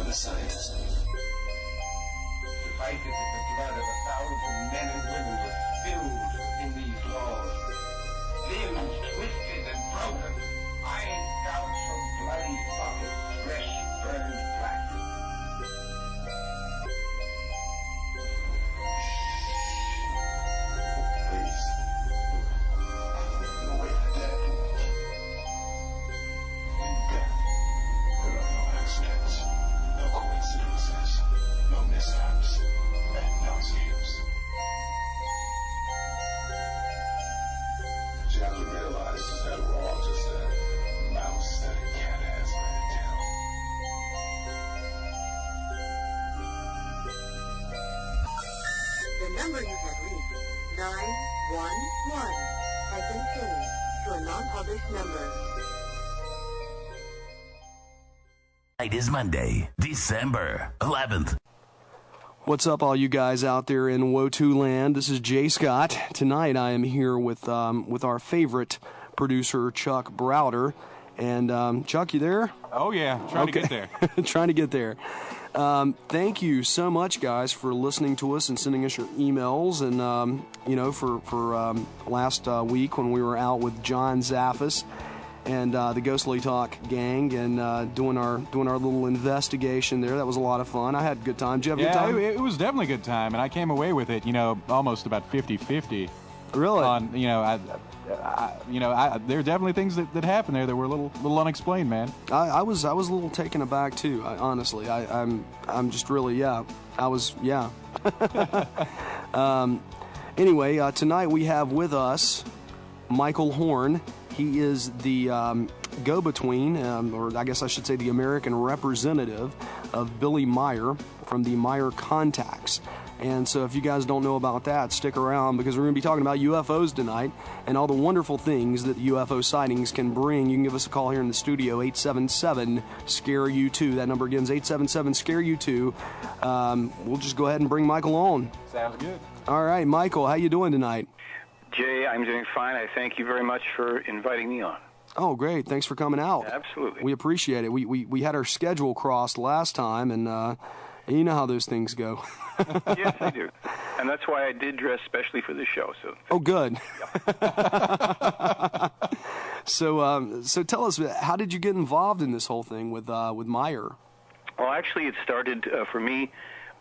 the scientist. Suffice it that the blood of 1,000 men and women was spilled in these walls. Limbs twisted and broken, eyes gouged from bloody sockets, flesh burned black. Please. No way for death. In death, there are no accidents, no coincidences, no mishaps, and no escapes. What you have to realize is that we're all just a mouse that a cat has by the tail. The number you have reached, 911, has been changed to a non-published number. It is Monday, December 11th. What's up, all you guys out there in Wotu land? This is Jay Scott. Tonight I am here with our favorite producer, Chuck Browder. And Chuck, you there? Oh yeah, trying to get there. Trying to get there. Thank you so much, guys, for listening to us and sending us your emails. And for last week when we were out with John Zaffis and the Ghostly Talk gang and doing our little investigation there. That was a lot of fun. I had a good time. Did you have a good time? It was definitely a good time, and I came away with it, almost about 50-50. Really? On, there are definitely things that happened there that were a little unexplained, man. I was a little taken aback too. Honestly, I'm just really Anyway, tonight we have with us Michael Horn. He is the go-between, or I guess I should say the American representative of Billy Meier from the Meier Contacts. And so if you guys don't know about that, stick around because we're going to be talking about UFOs tonight and all the wonderful things that UFO sightings can bring. You can give us a call here in the studio, 877-SCARE-U2. That number again is 877-SCARE-U2. We'll just go ahead and bring Michael on. Sounds good. All right, Michael, how you doing tonight? Jay, I'm doing fine. I thank you very much for inviting me on. Oh, great. Thanks for coming out. Absolutely. We appreciate it. We had our schedule crossed last time, and you know how those things go. Yes, I do. And that's why I did dress specially for this show. So. Oh, good. Yeah. So tell us, how did you get involved in this whole thing with Meier? Well, actually, it started for me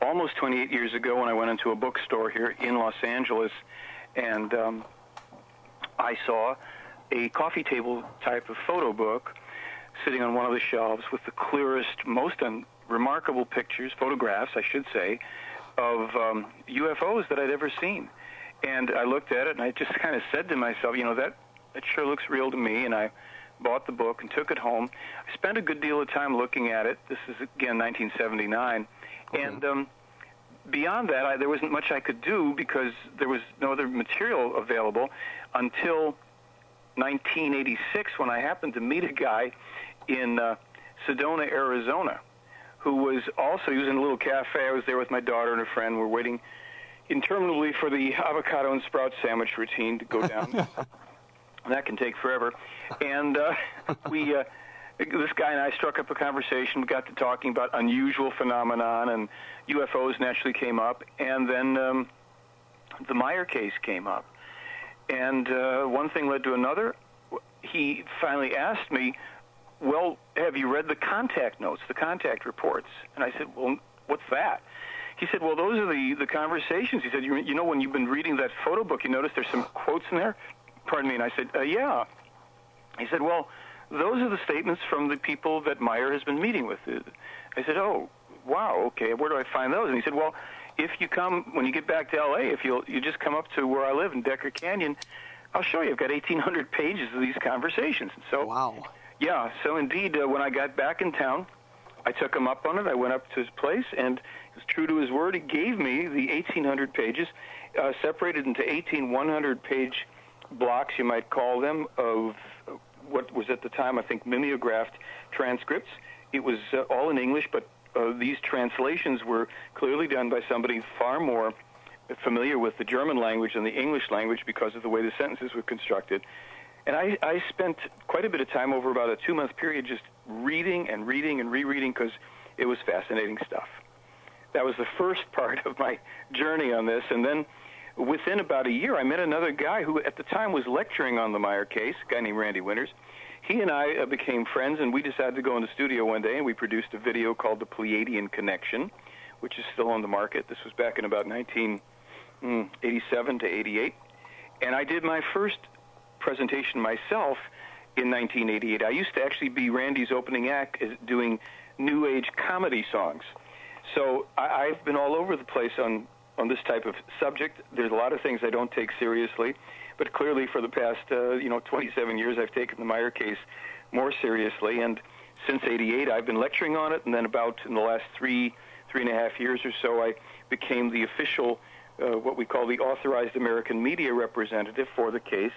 almost 28 years ago when I went into a bookstore here in Los Angeles, and I saw a coffee table type of photo book sitting on one of the shelves with the clearest, most remarkable photographs, I should say, of UFOs that I'd ever seen. And I looked at it, and I just kind of said to myself, that sure looks real to me, and I bought the book and took it home. I spent a good deal of time looking at it. This is, again, 1979. Okay. And beyond that, there wasn't much I could do because there was no other material available until 1986 when I happened to meet a guy in Sedona, Arizona, who was he was in a little cafe. I was there with my daughter and a friend. We're waiting interminably for the avocado and sprout sandwich routine to go down. And that can take forever. And this guy and I struck up a conversation. We got to talking about unusual phenomenon, and UFOs naturally came up. And then the Meier case came up. And one thing led to another. He finally asked me, well, have you read the contact notes, the contact reports? And I said, well, what's that? He said, well, those are the conversations. He said, you know, when you've been reading that photo book, you notice there's some quotes in there? Pardon me. And I said, yeah. He said, well, those are the statements from the people that Meier has been meeting with. I said, oh, wow, okay, where do I find those? And he said, well, if you come, when you get back to L.A., if you just come up to where I live in Decker Canyon, I'll show you. I've got 1,800 pages of these conversations. And so, wow. Yeah, so indeed, when I got back in town, I took him up on it. I went up to his place, and he was true to his word. He gave me the 1,800 pages, separated into 18 100-page blocks, you might call them, of what was at the time, I think, mimeographed transcripts. It was all in English, but these translations were clearly done by somebody far more familiar with the German language than the English language because of the way the sentences were constructed. And I spent quite a bit of time over about a 2-month period just reading and reading and rereading because it was fascinating stuff. That was the first part of my journey on this, and then within about a year, I met another guy who at the time was lecturing on the Meier case, a guy named Randy Winters. He and I became friends, and we decided to go in the studio one day, and we produced a video called The Pleiadian Connection, which is still on the market. This was back in about 1987 to 88. And I did my first presentation myself in 1988. I used to actually be Randy's opening act doing New Age comedy songs. So I've been all over the place on this type of subject. There's a lot of things I don't take seriously, but clearly for the past 27 years I've taken the Meier case more seriously, and since 88 I've been lecturing on it, and then about in the last three and a half years or so I became the official what we call the authorized American media representative for the case,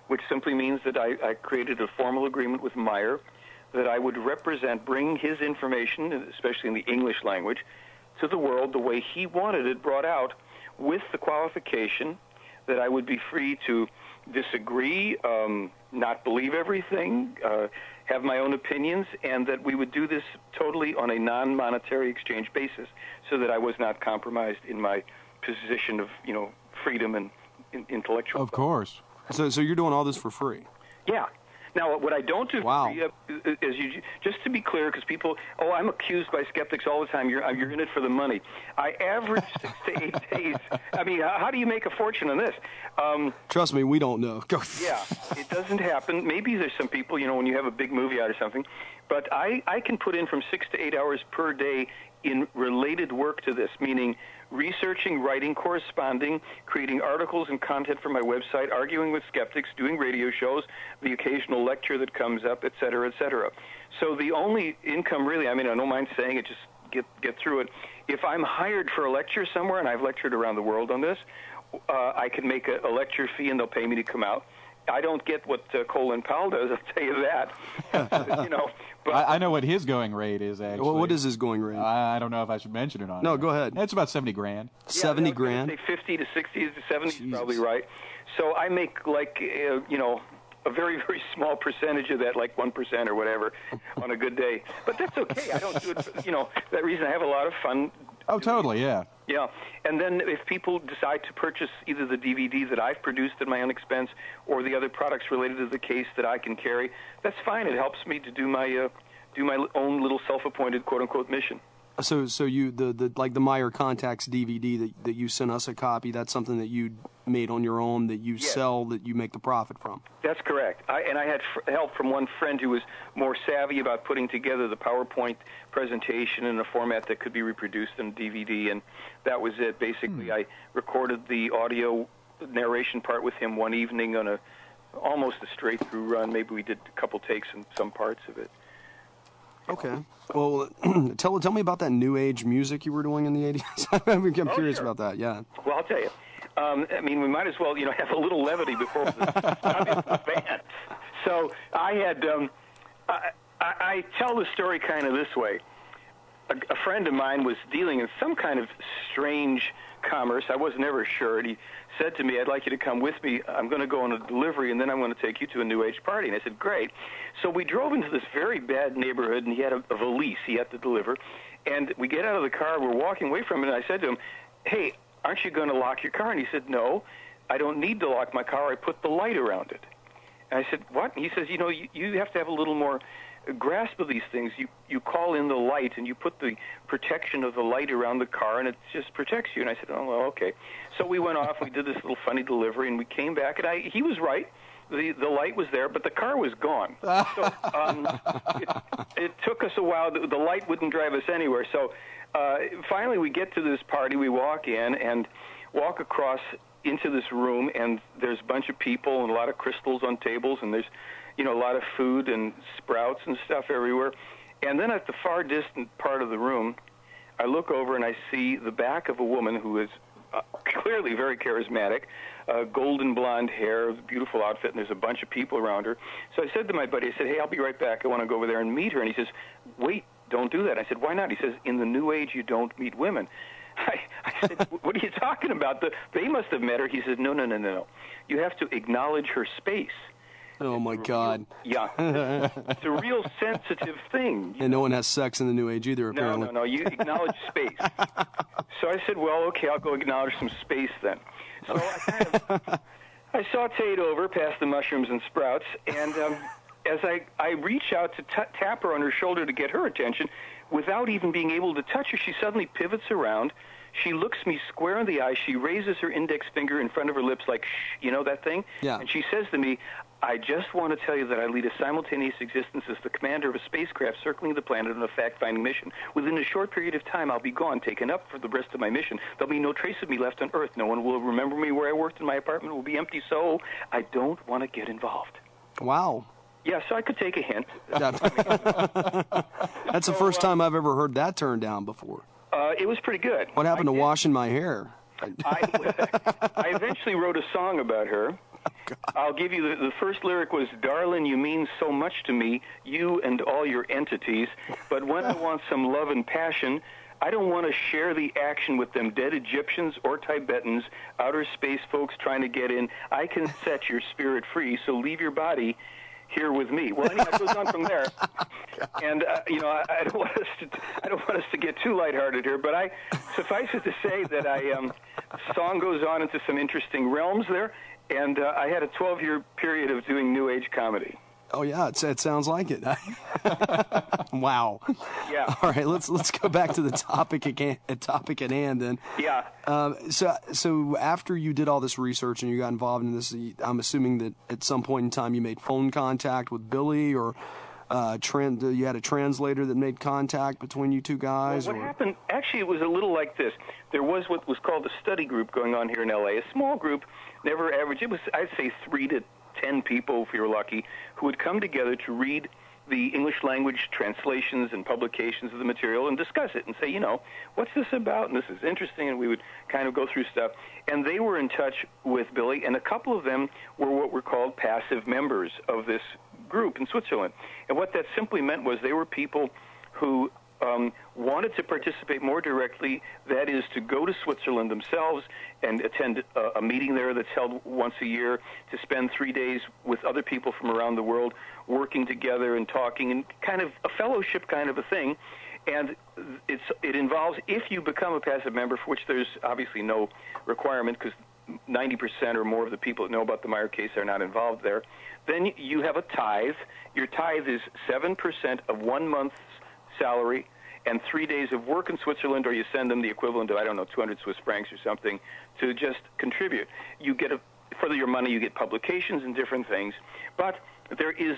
which simply means that I created a formal agreement with Meier that I would bring his information, especially in the English language, to the world the way he wanted it brought out, with the qualification that I would be free to disagree, not believe everything, have my own opinions, and that we would do this totally on a non-monetary exchange basis, so that I was not compromised in my position of, freedom and intellectual. Of course. So you're doing all this for free? Yeah. Now, what I don't do Wow. is just to be clear, because people, I'm accused by skeptics all the time, you're in it for the money. I average 6 to 8 days. I mean, how do you make a fortune on this? Trust me, we don't know. Go. Yeah, it doesn't happen. Maybe there's some people, when you have a big movie out or something, but I can put in from 6 to 8 hours per day in related work to this, meaning researching, writing, corresponding, creating articles and content for my website, arguing with skeptics, doing radio shows, the occasional lecture that comes up, et cetera, et cetera. So the only income really, I don't mind saying it, just get through it. If I'm hired for a lecture somewhere, and I've lectured around the world on this, I can make a lecture fee and they'll pay me to come out. I don't get what Colin Powell does, I'll tell you that. But I know what his going rate is, actually. Well, what is his going rate? I don't know if I should mention it or not. No, go ahead. It's about $70,000. 70 grand? Say 50 to 60 to 70 Jesus. is probably right. So I make a very, very small percentage of that, like 1% or whatever, on a good day. But that's okay. I don't do it for, that reason. I have a lot of fun. Oh, totally, yeah. Yeah, and then if people decide to purchase either the DVD that I've produced at my own expense or the other products related to the case that I can carry, that's fine. It helps me to do my own little self-appointed quote-unquote mission. So you the Meier Contacts DVD that you sent us a copy, that's something that you made on your own, that you sell, that you make the profit from. That's correct. I had help from one friend who was more savvy about putting together the PowerPoint presentation in a format that could be reproduced in a DVD, and that was it. Basically, I recorded the audio narration part with him one evening on almost a straight-through run. Maybe we did a couple takes in some parts of it. Okay. Well, tell me about that New Age music you were doing in the 80s. I'm curious about that, yeah. Well, I'll tell you. We might as well, have a little levity before the band. So I had, I tell the story kind of this way. A friend of mine was dealing in some kind of strange commerce. I was never sure. And he said to me, I'd like you to come with me. I'm going to go on a delivery, and then I'm going to take you to a New Age party. And I said, great. So we drove into this very bad neighborhood, and he had a valise he had to deliver. And we get out of the car. We're walking away from it, and I said to him, hey, aren't you going to lock your car? And he said, no, I don't need to lock my car. I put the light around it. And I said, what? And he says, you have to have a little more grasp of these things. You call in the light, and you put the protection of the light around the car, and it just protects you. And I said, oh, well, okay. So we went off. We did this little funny delivery, and we came back, and he was right. The light was there, but the car was gone. So it took us a while. The light wouldn't drive us anywhere. So finally we get to this party. We walk in and walk across into this room, and there's a bunch of people and a lot of crystals on tables, and there's a lot of food and sprouts and stuff everywhere. And then at the far distant part of the room, I look over and I see the back of a woman who is clearly very charismatic, golden blonde hair, beautiful outfit, and there's a bunch of people around her. So I said to my buddy, I said, hey, I'll be right back. I want to go over there and meet her. And he says, wait, don't do that. I said, why not? He says, in the New Age, you don't meet women. I said, what are you talking about? They must have met her. He says, no. You have to acknowledge her space. Oh, my God. Yeah. It's a real sensitive thing. And no one has sex in the New Age either, apparently. No. You acknowledge space. So I said, well, okay, I'll go acknowledge some space then. So I sauteed over past the mushrooms and sprouts, and as I reach out to tap her on her shoulder to get her attention, without even being able to touch her, she suddenly pivots around. She looks me square in the eye. She raises her index finger in front of her lips like, shh, you know that thing? Yeah. And she says to me, I just want to tell you that I lead a simultaneous existence as the commander of a spacecraft circling the planet on a fact-finding mission. Within a short period of time, I'll be gone, taken up for the rest of my mission. There'll be no trace of me left on Earth. No one will remember me where I worked, and my apartment will be empty, so I don't want to get involved. Wow. Yeah, so I could take a hint. That's the first time I've ever heard that turned down before. It was pretty good. What happened to washing my hair? I eventually wrote a song about her. Oh, I'll give you the first lyric was, "Darling, you mean so much to me, you and all your entities, but when I want some love and passion, I don't want to share the action with them dead Egyptians or Tibetans, outer space folks trying to get in. I can set your spirit free, so leave your body here with me." Well, anyway, it goes on from there, and I don't want us to get too lighthearted here, but suffice it to say that the song goes on into some interesting realms there, and I had a 12-year period of doing New Age comedy. Oh yeah, it sounds like it. Wow. Yeah. All right, let's go back to the topic at hand then. Yeah. So after you did all this research and you got involved in this, I'm assuming that at some point in time you made phone contact with Billy, or you had a translator that made contact between you two guys. Well, what happened? Actually, it was a little like this. There was what was called a study group going on here in L.A. A small group, never average. It was, I'd say, 3 to 10 people, if you were lucky, who would come together to read the English language translations and publications of the material and discuss it and say, what's this about? And this is interesting, and we would kind of go through stuff. And they were in touch with Billy, and a couple of them were what were called passive members of this group in Switzerland. And what that simply meant was they were people who wanted to participate more directly, that is, to go to Switzerland themselves and attend a meeting there that's held once a year, to spend 3 days with other people from around the world working together and talking, and kind of a fellowship kind of a thing. And it involves, if you become a passive member, for which there's obviously no requirement because 90% or more of the people that know about the Meier case are not involved there, then you have a tithe. Your tithe is 7% of 1 month's salary and 3 days of work in Switzerland, or you send them the equivalent of, 200 Swiss francs or something to just contribute. You get for your money, you get publications and different things. But there is,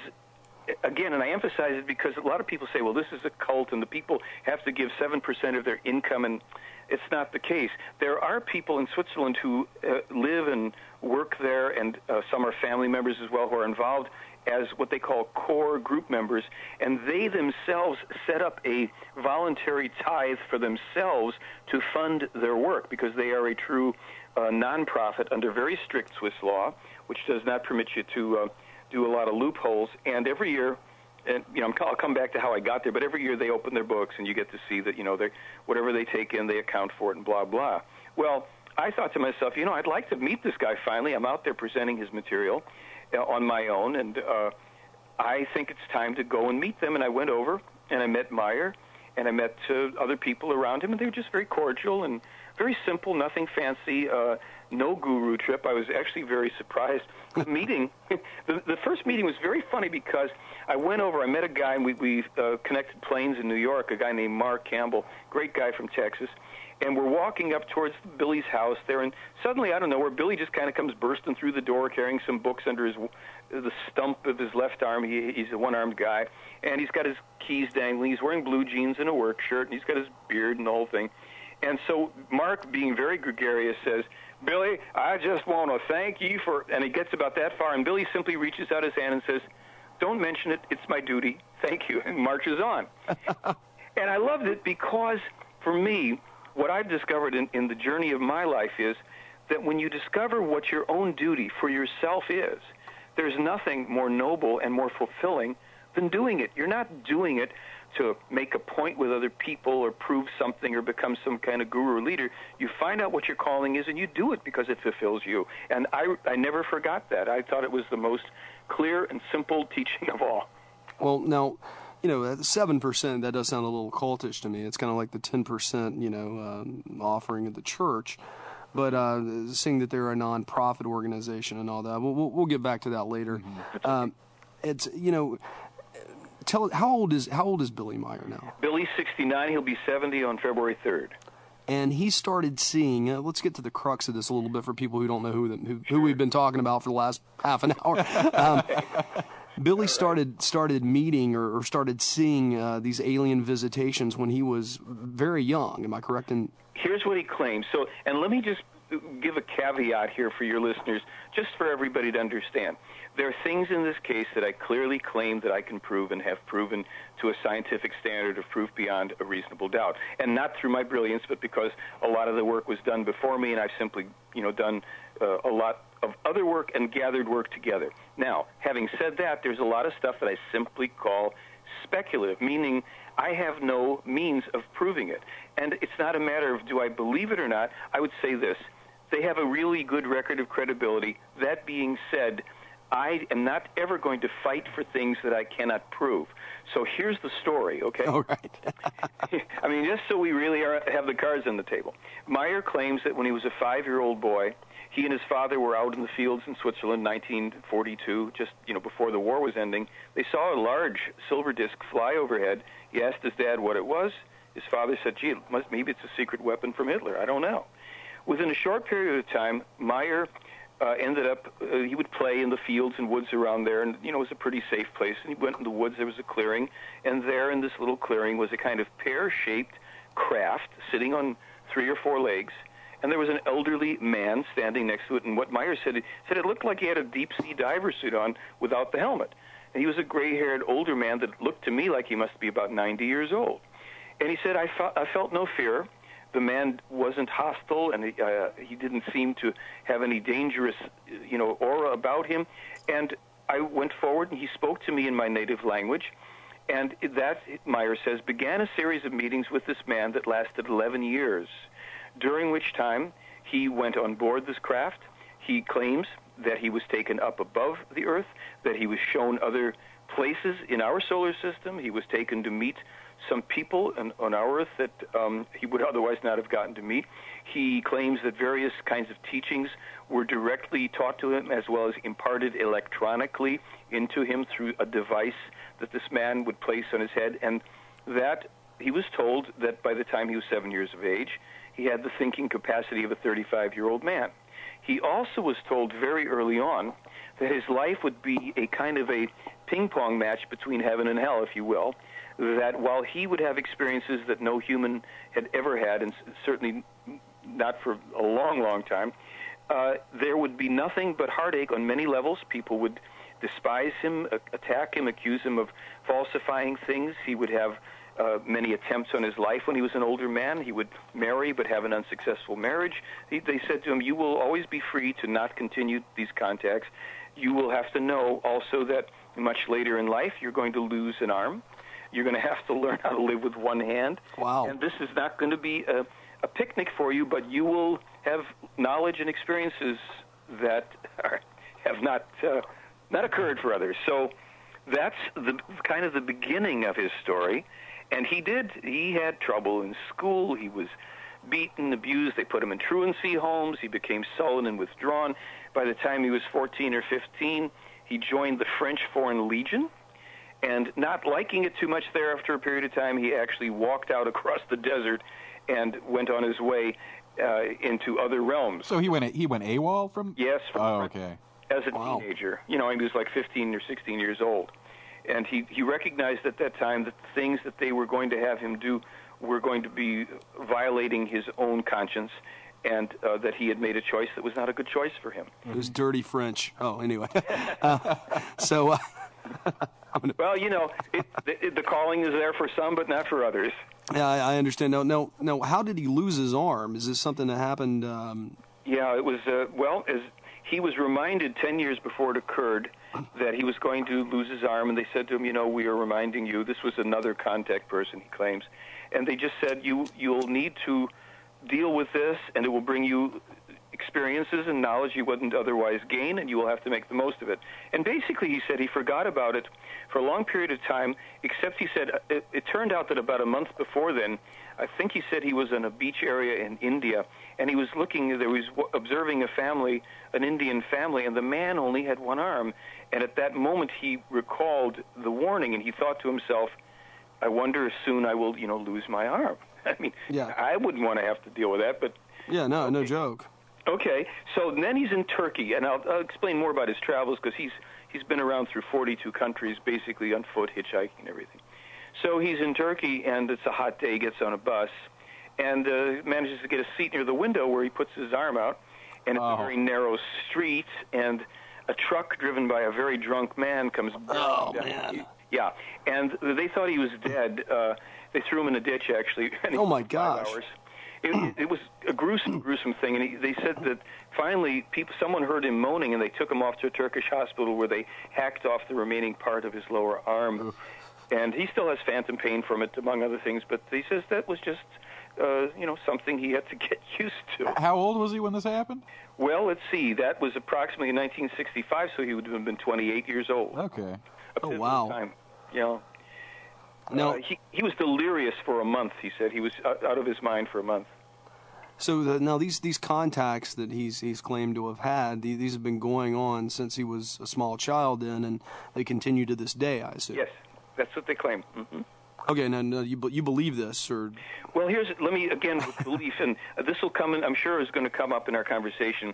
again, and I emphasize it because a lot of people say, well, this is a cult and the people have to give 7% of their income, and it's not the case. There are people in Switzerland who live and work there, and some are family members as well who are involved as what they call core group members, and they themselves set up a voluntary tithe for themselves to fund their work, because they are a true nonprofit under very strict Swiss law, which does not permit you to do a lot of loopholes. And every year, and I'll come back to how I got there, but every year they open their books and you get to see that whatever they take in, they account for it, and blah blah. Well, I thought to myself, I'd like to meet this guy finally. I'm out there presenting his material on my own, and I think it's time to go and meet them. And I went over and I met Meier, and I met other people around him, and they were just very cordial and very simple, nothing fancy, no guru trip. I was actually very surprised. The meeting, the first meeting was very funny because I went over, I met a guy, and we connected planes in New York, a guy named Mark Campbell, great guy from Texas. And we're walking up towards Billy's house there, and suddenly, I don't know, where Billy just kind of comes bursting through the door carrying some books under the stump of his left arm. He's a one-armed guy, and he's got his keys dangling. He's wearing blue jeans and a work shirt, and he's got his beard and the whole thing. And so Mark, being very gregarious, says, "Billy, I just want to thank you for," and he gets about that far, and Billy simply reaches out his hand and says, "Don't mention it. It's my duty. Thank you," and marches on. And I loved it because, for me, what I've discovered in the journey of my life is that when you discover what your own duty for yourself is, there's nothing more noble and more fulfilling than doing it. You're not doing it to make a point with other people or prove something or become some kind of guru or leader. You find out what your calling is and you do it because it fulfills you. And I never forgot that. I thought it was the most clear and simple teaching of all. Well, now, 7%, that does sound a little cultish to me. It's kind of like the 10%, offering of the church. But seeing that they're a non-profit organization and all that, we'll get back to that later. It's, how old is Billy Meier now? Billy's 69. He'll be 70 on February 3rd. And he started seeing. Let's get to the crux of this a little bit for people who don't know who we've been talking about for the last half an hour. Billy started meeting or started seeing these alien visitations when he was very young. Am I correct? Here's what he claims. So, and let me just give a caveat here for your listeners, just for everybody to understand. There are things in this case that I clearly claim that I can prove and have proven to a scientific standard of proof beyond a reasonable doubt. And not through my brilliance, but because a lot of the work was done before me, and I've simply, done a lot of other work and gathered work together. Now, having said that, there's a lot of stuff that I simply call speculative, meaning I have no means of proving it. And it's not a matter of do I believe it or not. I would say this. They have a really good record of credibility. That being said, I am not ever going to fight for things that I cannot prove. So here's the story, okay? All right. I mean, just so we really have the cards on the table. Meier claims that when he was a 5-year-old boy, he and his father were out in the fields in Switzerland, 1942, just before the war was ending. They saw a large silver disc fly overhead. He asked his dad what it was. His father said, "Gee, maybe it's a secret weapon from Hitler. I don't know." Within a short period of time, Meier ended up, he would play in the fields and woods around there, and, it was a pretty safe place. And he went in the woods, there was a clearing, and there in this little clearing was a kind of pear-shaped craft sitting on 3 or 4 legs, and there was an elderly man standing next to it, and what Meier said it looked like he had a deep-sea diver suit on without the helmet. And he was a gray-haired older man that looked to me like he must be about 90 years old. And he said, I felt no fear. The man wasn't hostile, and he didn't seem to have any dangerous, aura about him. And I went forward, and he spoke to me in my native language. And that, Meier says, began a series of meetings with this man that lasted 11 years, during which time he went on board this craft. He claims that he was taken up above the Earth, that he was shown other places in our solar system. He was taken to meet some people on our Earth that he would otherwise not have gotten to meet. He claims that various kinds of teachings were directly taught to him as well as imparted electronically into him through a device that this man would place on his head, and that he was told that by the time he was 7 years of age, he had the thinking capacity of a 35-year-old man. He also was told very early on that his life would be a kind of a ping-pong match between heaven and hell, if you will, that while he would have experiences that no human had ever had, and certainly not for a long, long time, there would be nothing but heartache on many levels. People would despise him, attack him, accuse him of falsifying things. He would have many attempts on his life when he was an older man. He would marry but have an unsuccessful marriage. They said to him, you will always be free to not continue these contacts. You will have to know also that much later in life you're going to lose an arm. You're going to have to learn how to live with one hand. Wow. And this is not going to be a picnic for you, but you will have knowledge and experiences that have not occurred for others. So that's the kind of the beginning of his story. And he had trouble in school. He was beaten, abused. They put him in truancy homes. He became sullen and withdrawn. By the time he was 14 or 15, he joined the French Foreign Legion. And not liking it too much there after a period of time, he actually walked out across the desert and went on his way into other realms. So he went AWOL from? Yes. Okay. As a teenager. He was like 15 or 16 years old. And he recognized at that time that the things that they were going to have him do were going to be violating his own conscience, and that he had made a choice that was not a good choice for him. It was dirty French. Oh, anyway. Well, the calling is there for some, but not for others. Yeah, I understand. No. How did he lose his arm? Is this something that happened? Yeah, it was. As he was reminded 10 years before it occurred that he was going to lose his arm, and they said to him, we are reminding you. This was another contact person, he claims. And they just said, you'll need to deal with this, and it will bring you experiences and knowledge you wouldn't otherwise gain, and you will have to make the most of it. And basically, he said he forgot about it for a long period of time, except he said it turned out that about a month before then, I think he said he was in a beach area in India, and he was observing a family, an Indian family, and the man only had one arm. And at that moment, he recalled the warning, and he thought to himself, I wonder if soon I will, lose my arm. I mean, I wouldn't want to have to deal with that, but... Yeah, no joke. Okay, so then he's in Turkey, and I'll explain more about his travels, because he's been around through 42 countries, basically on foot, hitchhiking and everything. So he's in Turkey, and it's a hot day, gets on a bus, and manages to get a seat near the window where he puts his arm out, and it's a very narrow street, and a truck driven by a very drunk man comes down. Man. Yeah, and they thought he was dead. They threw him in a ditch, actually. Oh, my gosh. 5 hours. It was a gruesome thing, and they said that finally someone heard him moaning, and they took him off to a Turkish hospital where they hacked off the remaining part of his lower arm. Oof. And he still has phantom pain from it, among other things, but he says that was just, something he had to get used to. How old was he when this happened? Well, let's see. That was approximately in 1965, so he would have been 28 years old. Okay. Oh, wow. Time. Now, he was delirious for a month, he said. He was out of his mind for a month. So now these contacts that he's claimed to have had, these have been going on since he was a small child then, and they continue to this day, I assume. Yes, that's what they claim. Mm-hmm. Okay, now you believe this, or? Well, let me, again, with belief, and this will come in, I'm sure is going to come up in our conversation.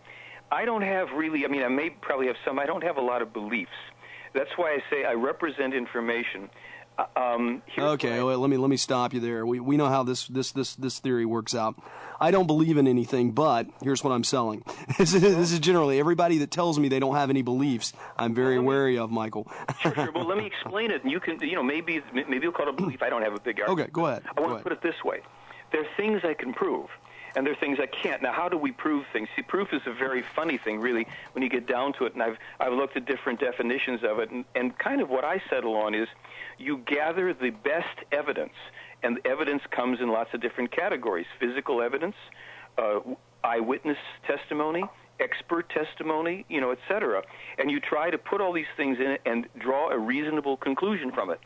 I don't have really, I may probably have some, I don't have a lot of beliefs. That's why I say I represent information. Okay, well, let me stop you there. We know how this theory works out. I don't believe in anything, but here's what I'm selling. This is generally everybody that tells me they don't have any beliefs. I'm very wary of, Michael. Sure. Well, let me explain it, and you can, maybe you'll call it a belief. I don't have a big argument. Okay, go ahead. I want to put it this way: there are things I can prove, and there are things I can't. Now, how do we prove things? See, proof is a very funny thing, really, when you get down to it. And I've looked at different definitions of it, and kind of what I settle on is you gather the best evidence, and evidence comes in lots of different categories: physical evidence, eyewitness testimony, expert testimony, etc. And you try to put all these things in it and draw a reasonable conclusion from it.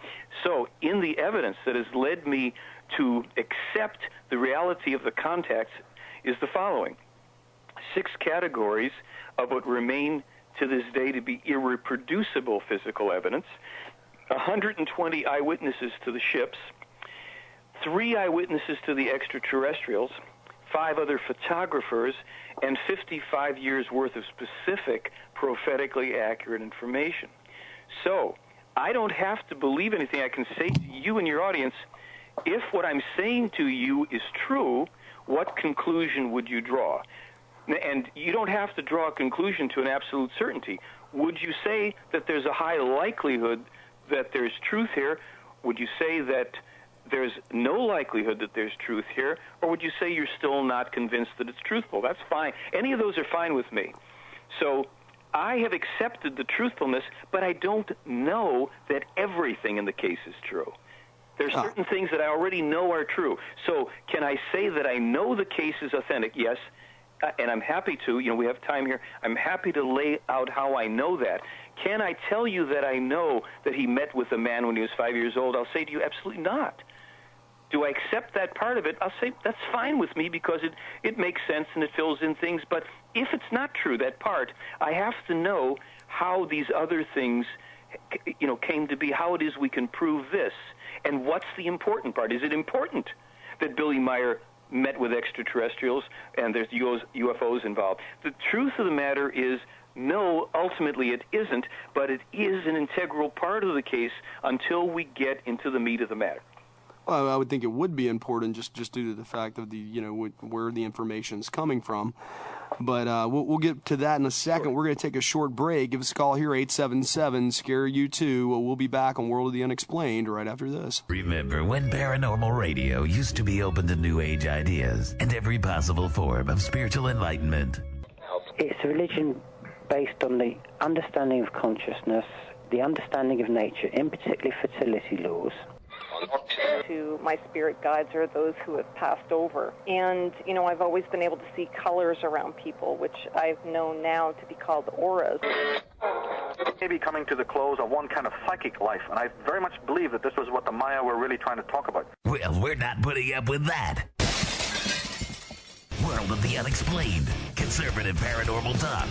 So in the evidence that has led me to accept the reality of the contacts is the following: 6 categories of what remain to this day to be irreproducible physical evidence, 120 eyewitnesses to the ships, 3 eyewitnesses to the extraterrestrials, 5 other photographers, and 55 years worth of specific prophetically accurate information. So I don't have to believe anything. I can say to you and your audience, if what I'm saying to you is true, what conclusion would you draw? And you don't have to draw a conclusion to an absolute certainty. Would you say that there's a high likelihood that there's truth here? Would you say that there's no likelihood that there's truth here? Or would you say you're still not convinced that it's truthful? That's fine. Any of those are fine with me. So I have accepted the truthfulness, but I don't know that everything in the case is true. There's certain things that I already know are true. So can I say that I know the case is authentic? Yes. And I'm happy to, we have time here, I'm happy to lay out how I know that. Can I tell you that I know that he met with a man when he was 5 years old? I'll say to you, absolutely not. Do I accept that part of it? I'll say that's fine with me because it makes sense and it fills in things. But if it's not true, that part, I have to know how these other things, came to be, how it is we can prove this. And what's the important part? Is it important that Billy Meier met with extraterrestrials and there's UFOs involved? The truth of the matter is, no, ultimately it isn't, but it is an integral part of the case until we get into the meat of the matter. Well, I would think it would be important just due to the fact of the where the information's coming from. But we'll get to that in a second. Sure. We're going to take a short break. Give us a call here, 877-SCARE-U2. We'll be back on World of the Unexplained right after this. Remember when paranormal radio used to be open to New Age ideas and every possible form of spiritual enlightenment? It's a religion based on the understanding of consciousness, the understanding of nature, in particular fertility laws. To my spirit guides are those who have passed over. And, you know, I've always been able to see colors around people, which I've known now to be called auras. Maybe coming to the close of one kind of psychic life, and I very much believe that this was what the Maya were really trying to talk about. Well, we're not putting up with that. World of the Unexplained. Conservative paranormal talk.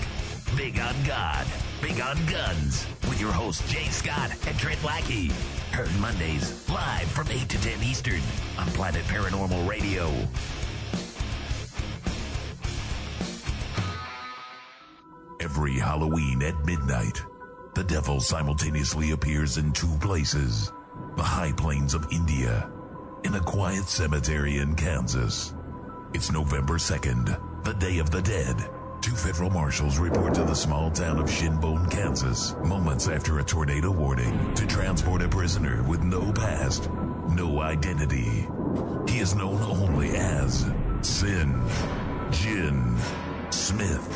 Big on God. Big on guns. With your hosts Jay Scott and Trent Lackey. Heard Mondays live from 8 to 10 Eastern on Planet Paranormal Radio. Every Halloween at midnight, the devil simultaneously appears in two places. The high plains of India and a quiet cemetery in Kansas. It's November 2nd, the Day of the Dead. Two federal marshals report to the small town of Shinbone, Kansas, moments after a tornado warning, to transport a prisoner with no past, no identity. He is known only as Sin Jin Smith.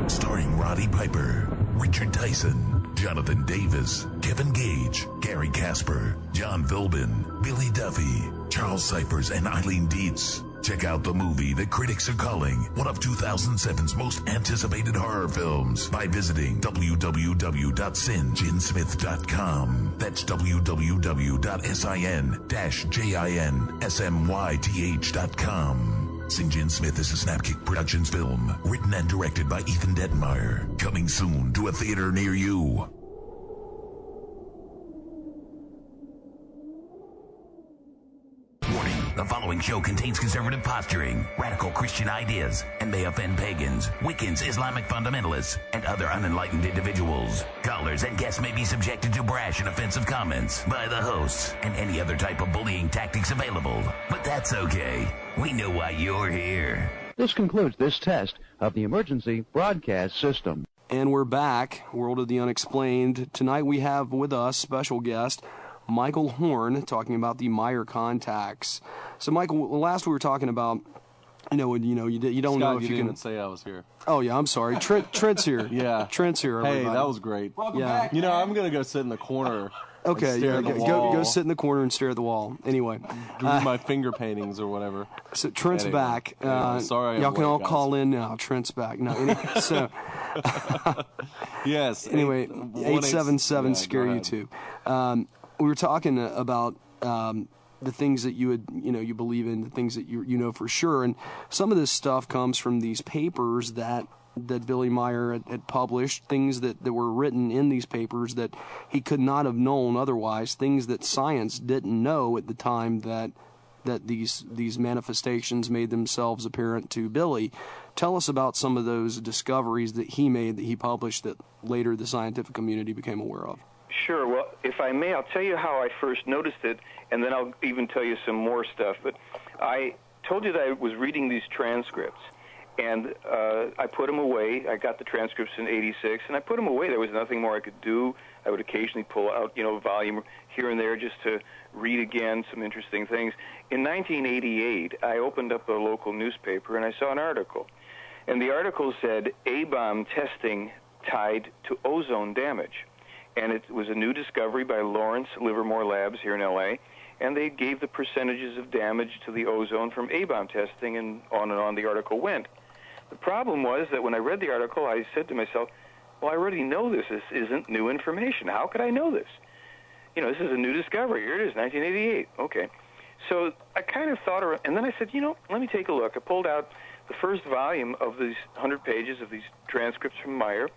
Starring Roddy Piper, Richard Tyson, Jonathan Davis, Kevin Gage, Gary Casper, John Philbin, Billy Duffy, Charles Cyphers, and Eileen Dietz. Check out the movie that critics are calling one of 2007's most anticipated horror films by visiting www.sinjinsmith.com. That's www.sin-jinsmyth.com. St. Jin Smith is a Snapkick Productions film, written and directed by Ethan Detmeyer. Coming soon to a theater near you. Warning, the following show contains conservative posturing, radical Christian ideas, and may offend pagans, Wiccans, Islamic fundamentalists, and other unenlightened individuals. Callers and guests may be subjected to brash and offensive comments by the hosts and any other type of bullying tactics available. But that's okay. We know why you're here. This concludes this test of the emergency broadcast system. And we're back, World of the Unexplained. Tonight we have with us special guest Michael Horn, talking about the Meier contacts. So, Michael, last we were talking about, you don't Scott, know if you didn't can even say I was here. Oh yeah, I'm sorry. Trent's here. Yeah, Trent's here. Everybody. Hey, that was great. Welcome back. You know, I'm gonna go sit in the corner. Okay, yeah, go sit in the corner and stare at the wall. Anyway, do my finger paintings or whatever. So Trent's back. Sorry, y'all can all guys. call in now. Trent's back. No, so yes. Anyway, 877 scare you too. We were talking about the things that you believe in, the things that you know for sure, and some of this stuff comes from these papers that Billy Meier had published, things that were written in these papers that he could not have known otherwise, things that science didn't know at the time that these manifestations made themselves apparent to Billy. Tell us about some of those discoveries that he made, that he published, that later the scientific community became aware of. Sure. Well, if I may, I'll tell you how I first noticed it, and then I'll even tell you some more stuff. But I told you that I was reading these transcripts, and I put them away. I got the transcripts in '86, and I put them away. There was nothing more I could do. I would occasionally pull out, a volume here and there just to read again some interesting things. In 1988, I opened up a local newspaper, and I saw an article. And the article said, A-bomb testing tied to ozone damage. And it was a new discovery by Lawrence Livermore Labs here in L.A., and they gave the percentages of damage to the ozone from A-bomb testing, and on the article went. The problem was that when I read the article, I said to myself, well, I already know this. This isn't new information. How could I know this? This is a new discovery. Here it is, 1988. Okay. So I kind of thought around, and then I said, let me take a look. I pulled out the first volume of these 100 pages of these transcripts from Meier,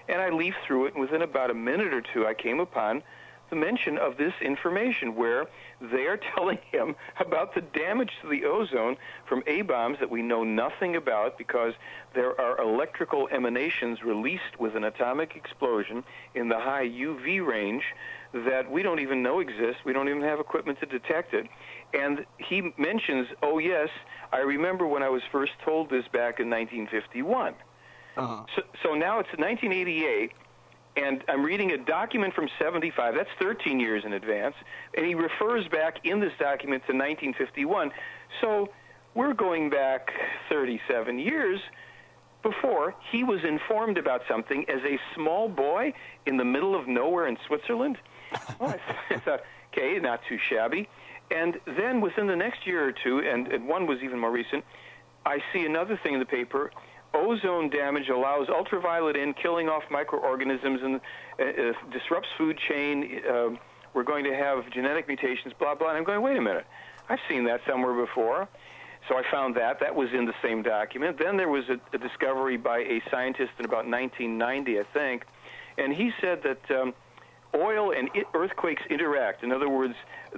and I leafed through it, and within about a minute or two, I came upon the mention of this information where they are telling him about the damage to the ozone from A-bombs that we know nothing about, because there are electrical emanations released with an atomic explosion in the high UV range that we don't even know exist. We don't even have equipment to detect it. And he mentions, oh, yes, I remember when I was first told this back in 1951. Uh-huh. So now it's 1988, and I'm reading a document from 75. That's 13 years in advance. And he refers back in this document to 1951. So we're going back 37 years, before, he was informed about something as a small boy in the middle of nowhere in Switzerland. Well, I thought, okay, not too shabby. And then within the next year or two, and one was even more recent, I see another thing in the paper. Ozone damage allows ultraviolet in, killing off microorganisms, and disrupts food chain. We're going to have genetic mutations, blah, blah. And I'm going, wait a minute. I've seen that somewhere before. So I found that. That was in the same document. Then there was a discovery by a scientist in about 1990, I think, and he said that oil and earthquakes interact. In other words,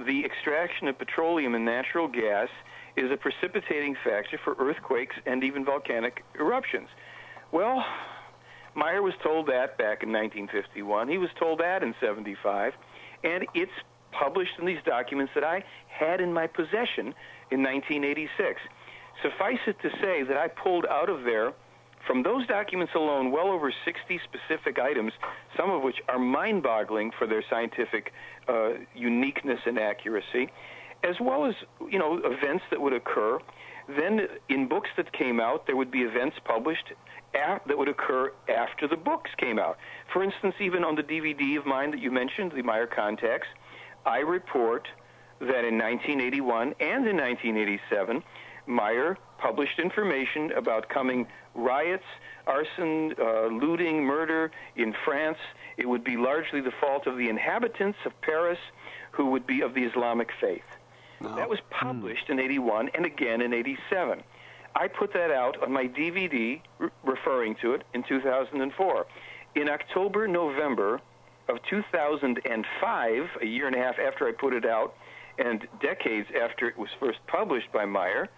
the extraction of petroleum and natural gas is a precipitating factor for earthquakes and even volcanic eruptions. Well, Meier was told that back in 1951. He was told that in 75, and it's published in these documents that I had in my possession in 1986. Suffice it to say that I pulled out of there, from those documents alone, well over 60 specific items, some of which are mind-boggling for their scientific uniqueness and accuracy, as well as, events that would occur. Then in books that came out, there would be events published that would occur after the books came out. For instance, even on the DVD of mine that you mentioned, the Meier Contacts, I report that in 1981 and in 1987, Meier published information about coming riots, arson, looting, murder in France. It would be largely the fault of the inhabitants of Paris, who would be of the Islamic faith. No. That was published in 81 and again in 87. I put that out on my DVD, referring to it, in 2004. In October, November of 2005, a year and a half after I put it out, and decades after it was first published by Meier,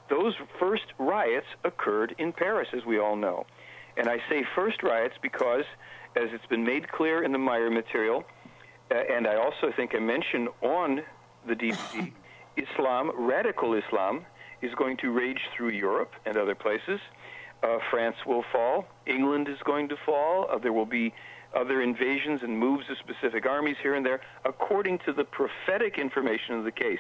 those first riots occurred in Paris, as we all know. And I say first riots because, as it's been made clear in the Meier material, and I also think I mentioned on the DVD, Islam, radical Islam, is going to rage through Europe and other places. France will fall. England is going to fall. There will be other invasions and moves of specific armies here and there, according to the prophetic information of the case.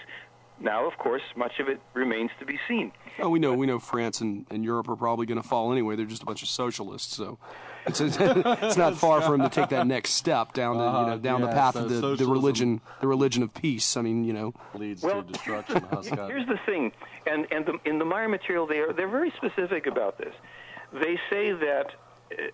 Now, of course, much of it remains to be seen. Oh, we know France and Europe are probably going to fall anyway. They're just a bunch of socialists, so it's not far for them to take that next step down the path of the religion of peace. I mean, leads to destruction. Here's the thing, and in the Meier material, they're very specific about this. They say that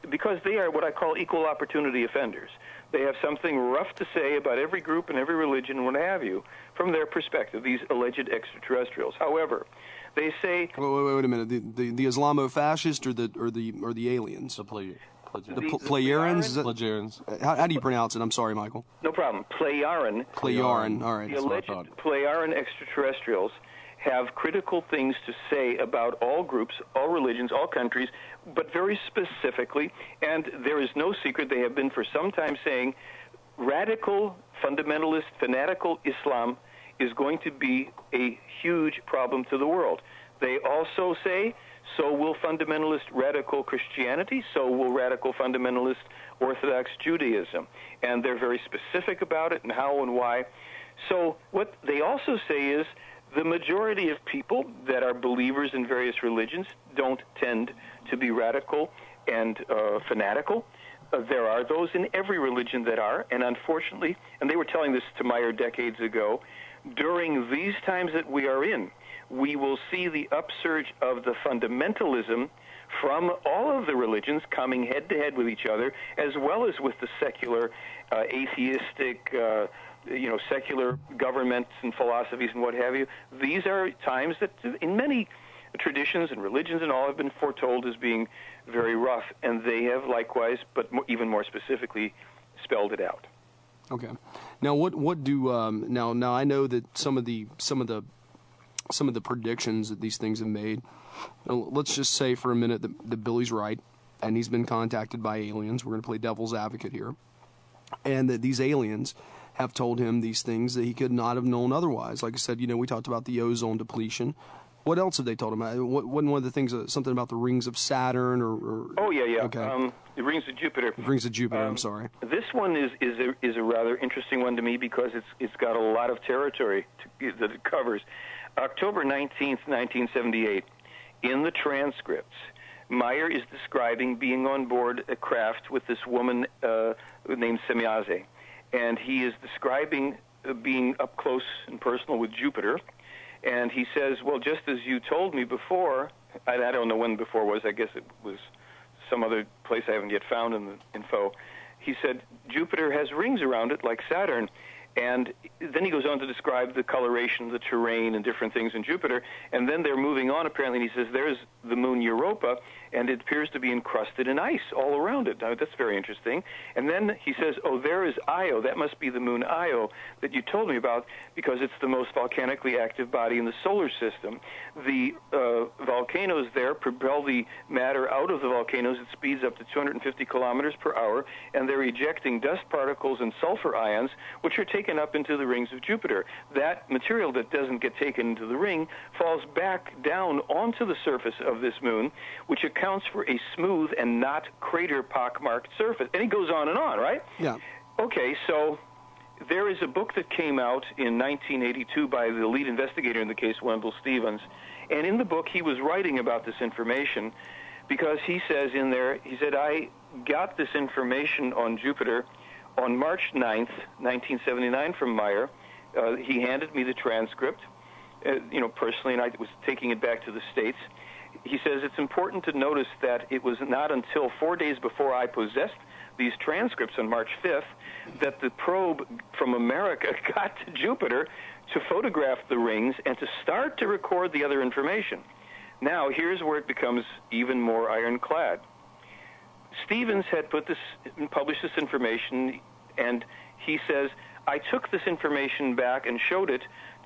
because they are what I call equal opportunity offenders. They have something rough to say about every group and every religion and what have you, from their perspective, these alleged extraterrestrials. However, they say... Wait a minute. The Islamo-fascist or the aliens? The Pleiadians? Pleiadians. How do you pronounce it? I'm sorry, Michael. No problem. Pleiadian. All right. The alleged Pleiadian extraterrestrials have critical things to say about all groups, all religions, all countries, but very specifically, and there is no secret, they have been for some time saying radical, fundamentalist, fanatical Islam is going to be a huge problem to the world. They also say, so will fundamentalist radical Christianity, so will radical fundamentalist Orthodox Judaism. And they're very specific about it and how and why. So what they also say is, the majority of people that are believers in various religions don't tend to be radical and fanatical. There are those in every religion that are, and unfortunately, and they were telling this to Meier decades ago, during these times that we are in, we will see the upsurge of the fundamentalism from all of the religions coming head-to-head with each other, as well as with the secular, atheistic, secular governments and philosophies and what have you. These are times that in many traditions and religions and all have been foretold as being very rough, and they have likewise, but even more specifically, spelled it out. Okay. Now, what do now I know that some of the predictions that these things have made. Let's just say for a minute that Billy's right, and he's been contacted by aliens. We're going to play devil's advocate here, and that these aliens have told him these things that he could not have known otherwise. Like I said, we talked about the ozone depletion. What else have they told him? Wasn't one of the things something about the rings of Saturn or Oh, yeah. Okay. The rings of Jupiter. The rings of Jupiter, I'm sorry. This one is a rather interesting one to me because it's got a lot of territory that it covers. October 19th, 1978, in the transcripts, Meier is describing being on board a craft with this woman named Semyaze, and he is describing being up close and personal with Jupiter, and he says, well, just as you told me before, I don't know when before was, I guess it was some other place I haven't yet found in the info, he said, Jupiter has rings around it like Saturn. And then he goes on to describe the coloration, the terrain, and different things in Jupiter. And then they're moving on, apparently, and he says, there's the moon Europa, and it appears to be encrusted in ice all around it. Now, that's very interesting. And then he says, oh, there is Io. That must be the moon Io that you told me about, because it's the most volcanically active body in the solar system. The volcanoes there propel the matter out of the volcanoes at speeds up to 250 kilometers per hour, and they're ejecting dust particles and sulfur ions, which are taken up into the rings of Jupiter. That material that doesn't get taken into the ring falls back down onto the surface of this moon, which accounts for a smooth and not crater pockmarked surface. And he goes on and on, right? Yeah. Okay, so there is a book that came out in 1982 by the lead investigator in the case, Wendell Stevens, and in the book he was writing about this information because he says in there, he said, I got this information on Jupiter on March 9th, 1979 from Meier. He handed me the transcript, personally, and I was taking it back to the States. He says it's important to notice that it was not until 4 days before I possessed these transcripts on March 5th that the probe from America got to Jupiter to photograph the rings and to start to record the other information. Now, here's where it becomes even more ironclad. Stevens had published this information, and he says, I took this information back and showed it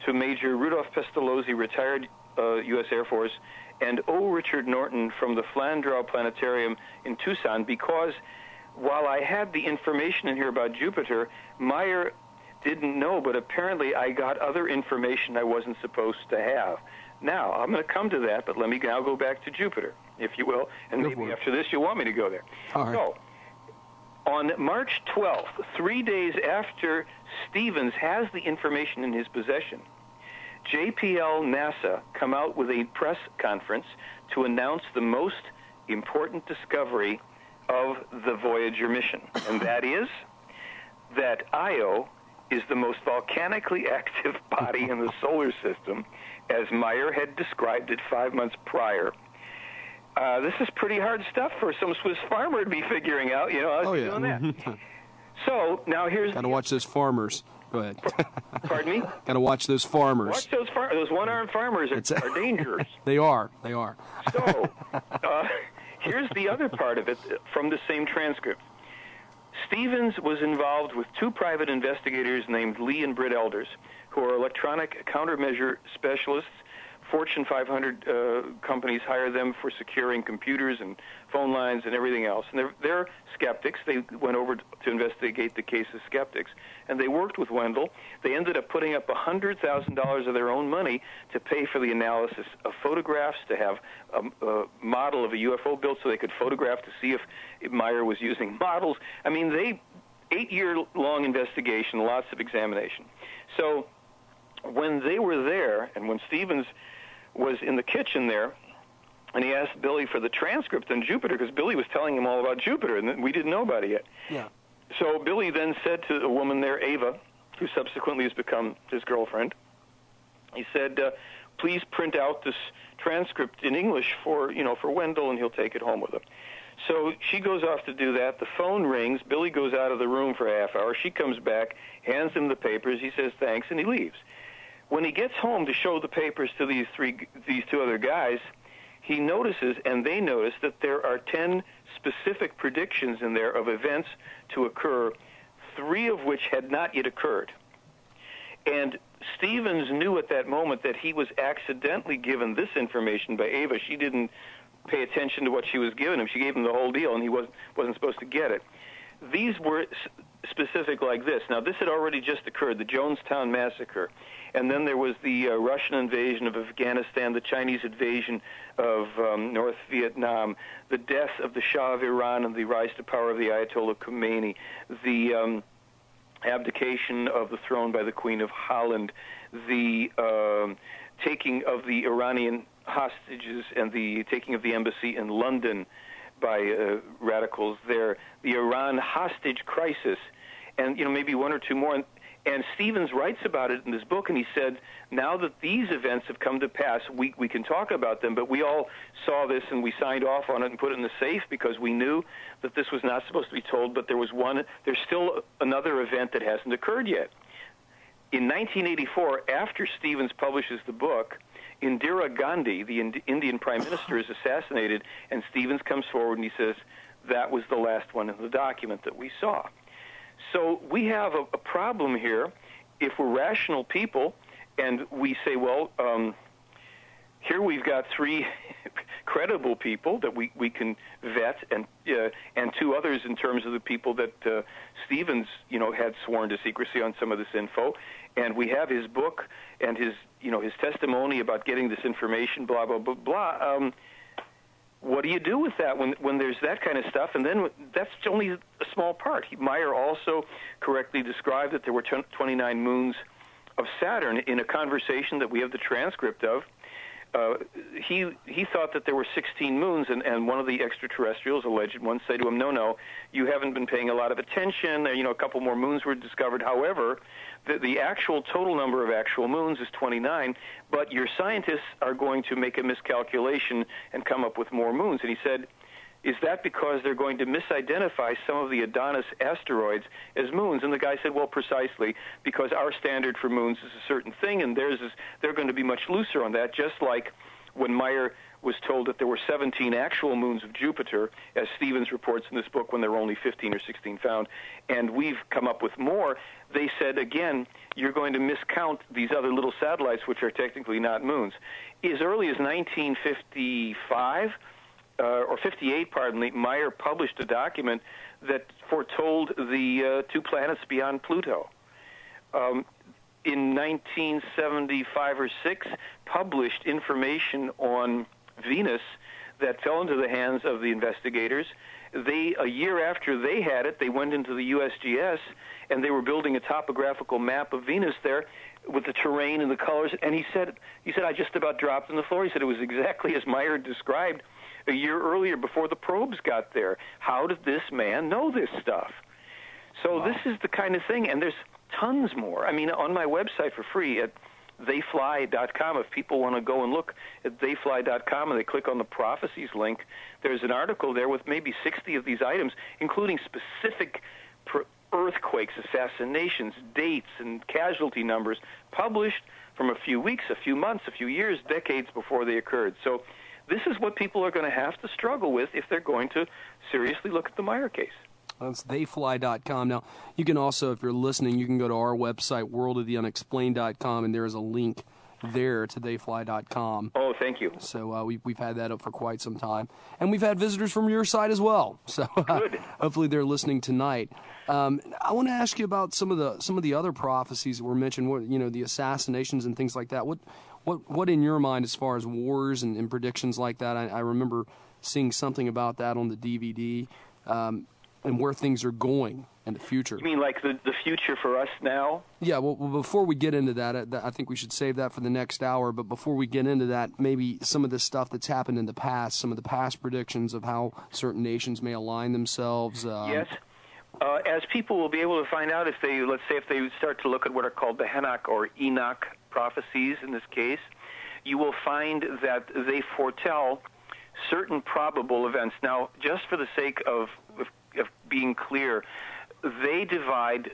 to Major Rudolph Pestalozzi, retired U.S. Air Force, and O. Richard Norton from the Flandreau Planetarium in Tucson, because while I had the information in here about Jupiter, Meier didn't know, but apparently I got other information I wasn't supposed to have. Now, I'm going to come to that, but let me now go back to Jupiter, if you will, and maybe after this you'll want me to go there. All right. So, on March 12th, 3 days after Stevens has the information in his possession, JPL NASA come out with a press conference to announce the most important discovery of the Voyager mission, and that is that Io is the most volcanically active body in the solar system, as Meier had described it 5 months prior. This is pretty hard stuff for some Swiss farmer to be figuring out, doing that. So, now here's... Got to watch those farmers. Go ahead. Pardon me? Got to watch those farmers. Watch those one-armed farmers are dangerous. They are. So, here's the other part of it from the same transcript. Stevens was involved with two private investigators named Lee and Britt Elders, who are electronic countermeasure specialists. Fortune 500 companies hire them for securing computers and phone lines and everything else. And they're skeptics. They went over to investigate the case of skeptics, and they worked with Wendell. They ended up putting up $100,000 of their own money to pay for the analysis of photographs, to have a model of a UFO built so they could photograph to see if Meier was using models. I mean, 8-year-long investigation, lots of examination. So when they were there, and when Stevens was in the kitchen there, and he asked Billy for the transcript on Jupiter, because Billy was telling him all about Jupiter, and we didn't know about it yet. Yeah. So Billy then said to a woman there, Ava, who subsequently has become his girlfriend, he said, please print out this transcript in English for Wendell, and he'll take it home with him. So she goes off to do that. The phone rings. Billy goes out of the room for a half hour. She comes back, hands him the papers. He says thanks, and he leaves. When he gets home to show the papers to these two other guys, he notices, and they notice, that there are 10 specific predictions in there of events to occur, 3 of which had not yet occurred. And Stevens knew at that moment that he was accidentally given this information by Ava. She didn't pay attention to what she was giving him. She gave him the whole deal, and he wasn't supposed to get it. These were specific like this. Now, this had already just occurred, the Jonestown Massacre. And then there was the Russian invasion of Afghanistan, the Chinese invasion of North Vietnam, the death of the Shah of Iran and the rise to power of the Ayatollah Khomeini, the abdication of the throne by the Queen of Holland, the taking of the Iranian hostages and the taking of the embassy in London by radicals there, the Iran hostage crisis, and maybe one or two more. And Stevens writes about it in this book, and he said, now that these events have come to pass, we can talk about them, but we all saw this and we signed off on it and put it in the safe because we knew that this was not supposed to be told, but there's still another event that hasn't occurred yet. In 1984, after Stevens publishes the book, Indira Gandhi, the Indian Prime Minister, is assassinated, and Stevens comes forward and he says, that was the last one in the document that we saw. So we have a problem here if we're rational people and we say, well, here we've got three credible people that we can vet, and two others in terms of the people that Stevens, had sworn to secrecy on some of this info, and we have his book and his testimony about getting this information, blah, blah, blah, blah. What do you do with that when there's that kind of stuff? And then that's only a small part. Meier also correctly described that there were 29 moons of Saturn in a conversation that we have the transcript of. He thought that there were 16 moons, and one of the extraterrestrials, alleged ones, say to him, no, you haven't been paying a lot of attention. A couple more moons were discovered. However, the actual total number of actual moons is 29, but your scientists are going to make a miscalculation and come up with more moons. And he said, is that because they're going to misidentify some of the Adonis asteroids as moons? And the guy said, well, precisely, because our standard for moons is a certain thing, and they're going to be much looser on that, just like when Meier was told that there were 17 actual moons of Jupiter, as Stevens reports in this book, when there were only 15 or 16 found, and we've come up with more. They said, again, you're going to miscount these other little satellites, which are technically not moons. As early as 1955, or 58, pardon me, Meier published a document that foretold the two planets beyond Pluto. In 1975 or 6, published information on Venus that fell into the hands of the investigators. A year after they had it, they went into the USGS, and they were building a topographical map of Venus there with the terrain and the colors. And he said, I just about dropped on the floor. He said it was exactly as Meier described a year earlier before the probes got there. How did this man know this stuff? So This is the kind of thing, and there's tons more. I mean, on my website for free at theyfly.com, if people want to go and look at theyfly.com and they click on the prophecies link, there's an article there with maybe 60 of these items, including specific earthquakes, assassinations, dates, and casualty numbers, published from a few weeks, a few months, a few years, decades before they occurred. So this is what people are going to have to struggle with if they're going to seriously look at the Meier case. That's theyfly.com. Now, you can also, if you're listening, you can go to our website, worldoftheunexplained.com, and there is a link there to theyfly.com. Oh, thank you. So we've had that up for quite some time. And we've had visitors from your side as well. So Good. Hopefully they're listening tonight. I want to ask you about some of the other prophecies that were mentioned, the assassinations and things like that. What in your mind as far as wars and predictions like that? I remember seeing something about that on the DVD. And where things are going in the future. You mean like the future for us now? Yeah, well, before we get into that, I think we should save that for the next hour, but before we get into that, maybe some of the stuff that's happened in the past, some of the past predictions of how certain nations may align themselves. Yes. As people will be able to find out if they start to look at what are called the Henoch or Enoch prophecies in this case, you will find that they foretell certain probable events. Now, just for the sake of being clear, they divide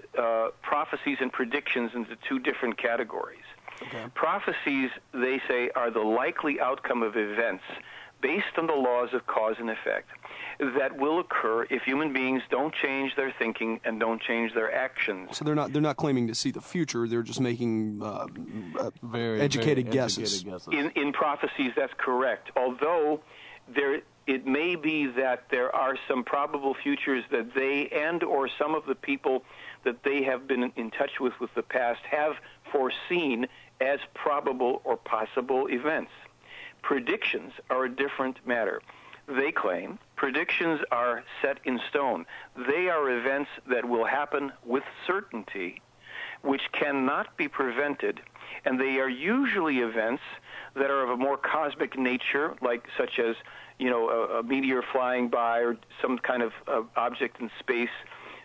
prophecies and predictions into two different categories. Okay. Prophecies, they say, are the likely outcome of events based on the laws of cause and effect that will occur if human beings don't change their thinking and don't change their actions. So they're not claiming to see the future. They're just making very educated guesses. In prophecies, that's correct. Although it may be that there are some probable futures that they and or some of the people that they have been in touch with the past have foreseen as probable or possible events. Predictions are a different matter. they claim, predictions are set in stone. They are events that will happen with certainty, which cannot be prevented, and they are usually events that are of a more cosmic nature, such as, a meteor flying by or some kind of object in space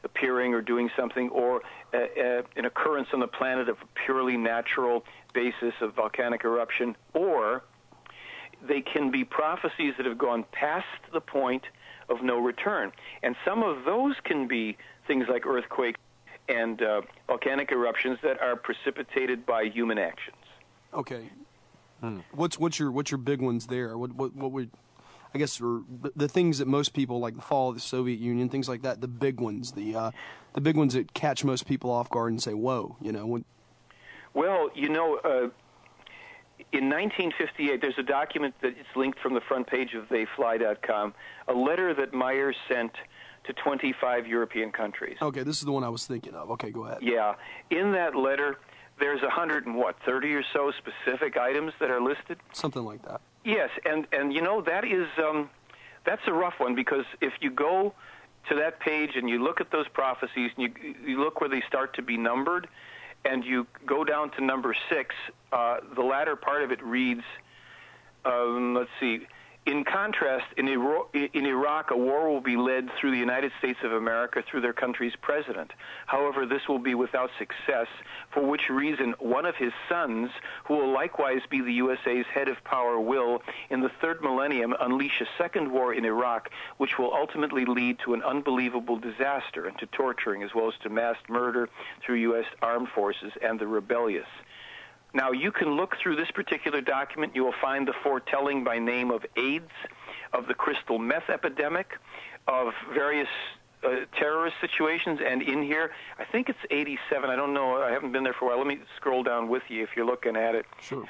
appearing or doing something, or an occurrence on the planet of a purely natural basis of volcanic eruption, or they can be prophecies that have gone past the point of no return. And some of those can be things like earthquakes and volcanic eruptions that are precipitated by human actions. Okay. What's your big ones there? What would, I guess, the things that most people, like the fall of the Soviet Union, things like that, the big ones, the big ones that catch most people off guard and say, whoa, Well, in 1958, there's a document that is linked from the front page of theyfly.com, a letter that Meier sent to 25 European countries. Okay, this is the one I was thinking of. Okay, go ahead. Yeah. In that letter, there's 30 or so specific items that are listed? Something like that. Yes, and that is that's a rough one, because if you go to that page and you look at those prophecies and you look where they start to be numbered, and you go down to number 6, the latter part of it reads, let's see, in contrast, in Iraq, a war will be led through the United States of America through their country's president. However, this will be without success, for which reason one of his sons, who will likewise be the USA's head of power, will, in the third millennium, unleash a second war in Iraq, which will ultimately lead to an unbelievable disaster and to torturing as well as to mass murder through U.S. armed forces and the rebellious. Now, you can look through this particular document. You will find the foretelling by name of AIDS, of the crystal meth epidemic, of various terrorist situations. And in here, I think it's 87. I don't know. I haven't been there for a while. Let me scroll down with you if you're looking at it. Sure.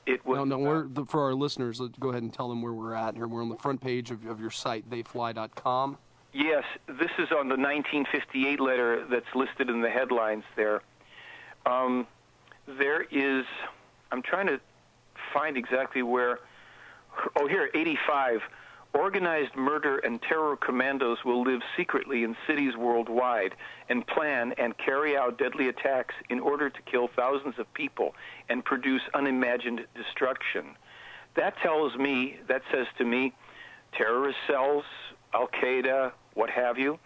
It was, for our listeners, let's go ahead and tell them where we're at. Here, we're on the front page of your site, theyfly.com. Yes, this is on the 1958 letter that's listed in the headlines there. There is, I'm trying to find exactly where, here, 85. Organized murder and terror commandos will live secretly in cities worldwide and plan and carry out deadly attacks in order to kill thousands of people and produce unimagined destruction. That says to me, terrorist cells, Al-Qaeda, what have you.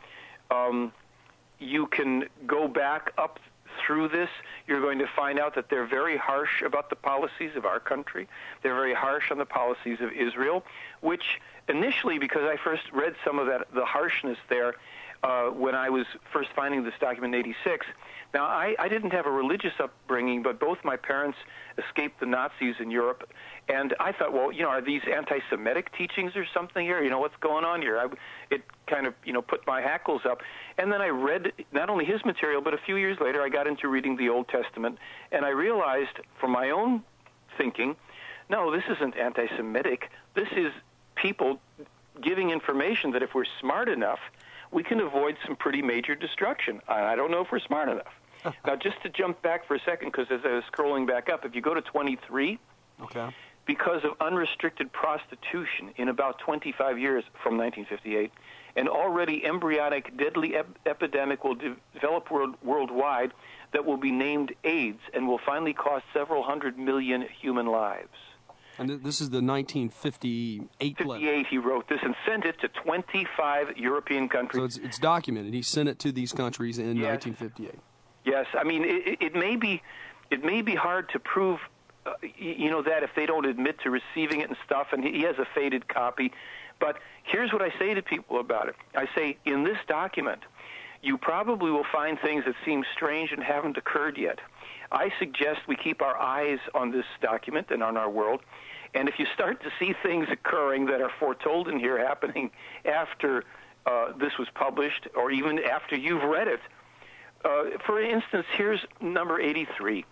You can go back up through this. You're going to find out that they're very harsh about the policies of our country. They're very harsh on the policies of Israel, which initially, because I first read some of the harshness there when I was first finding this document in 86. Now, I didn't have a religious upbringing, but both my parents escaped the Nazis in Europe, and I thought, well, are these anti-Semitic teachings or something here? What's going on here? It kind of, put my hackles up. And then I read not only his material, but a few years later I got into reading the Old Testament, and I realized from my own thinking, no, this isn't anti-Semitic. This is people giving information that if we're smart enough, we can avoid some pretty major destruction. I don't know if we're smart enough. Now, just to jump back for a second, because as I was scrolling back up, if you go to 23, okay, because of unrestricted prostitution in about 25 years from 1958, an already embryonic deadly epidemic will develop worldwide that will be named AIDS and will finally cost several 100 million human lives. And this is the 1958 letter. 58, he wrote this and sent it to 25 European countries. So it's documented. He sent it to these countries in 1958. Yes, I mean, it may be hard to prove, that if they don't admit to receiving it and stuff, and he has a faded copy. But here's what I say to people about it. I say, in this document, you probably will find things that seem strange and haven't occurred yet. I suggest we keep our eyes on this document and on our world, and if you start to see things occurring that are foretold in here happening after this was published, or even after you've read it, for instance, here's number 83,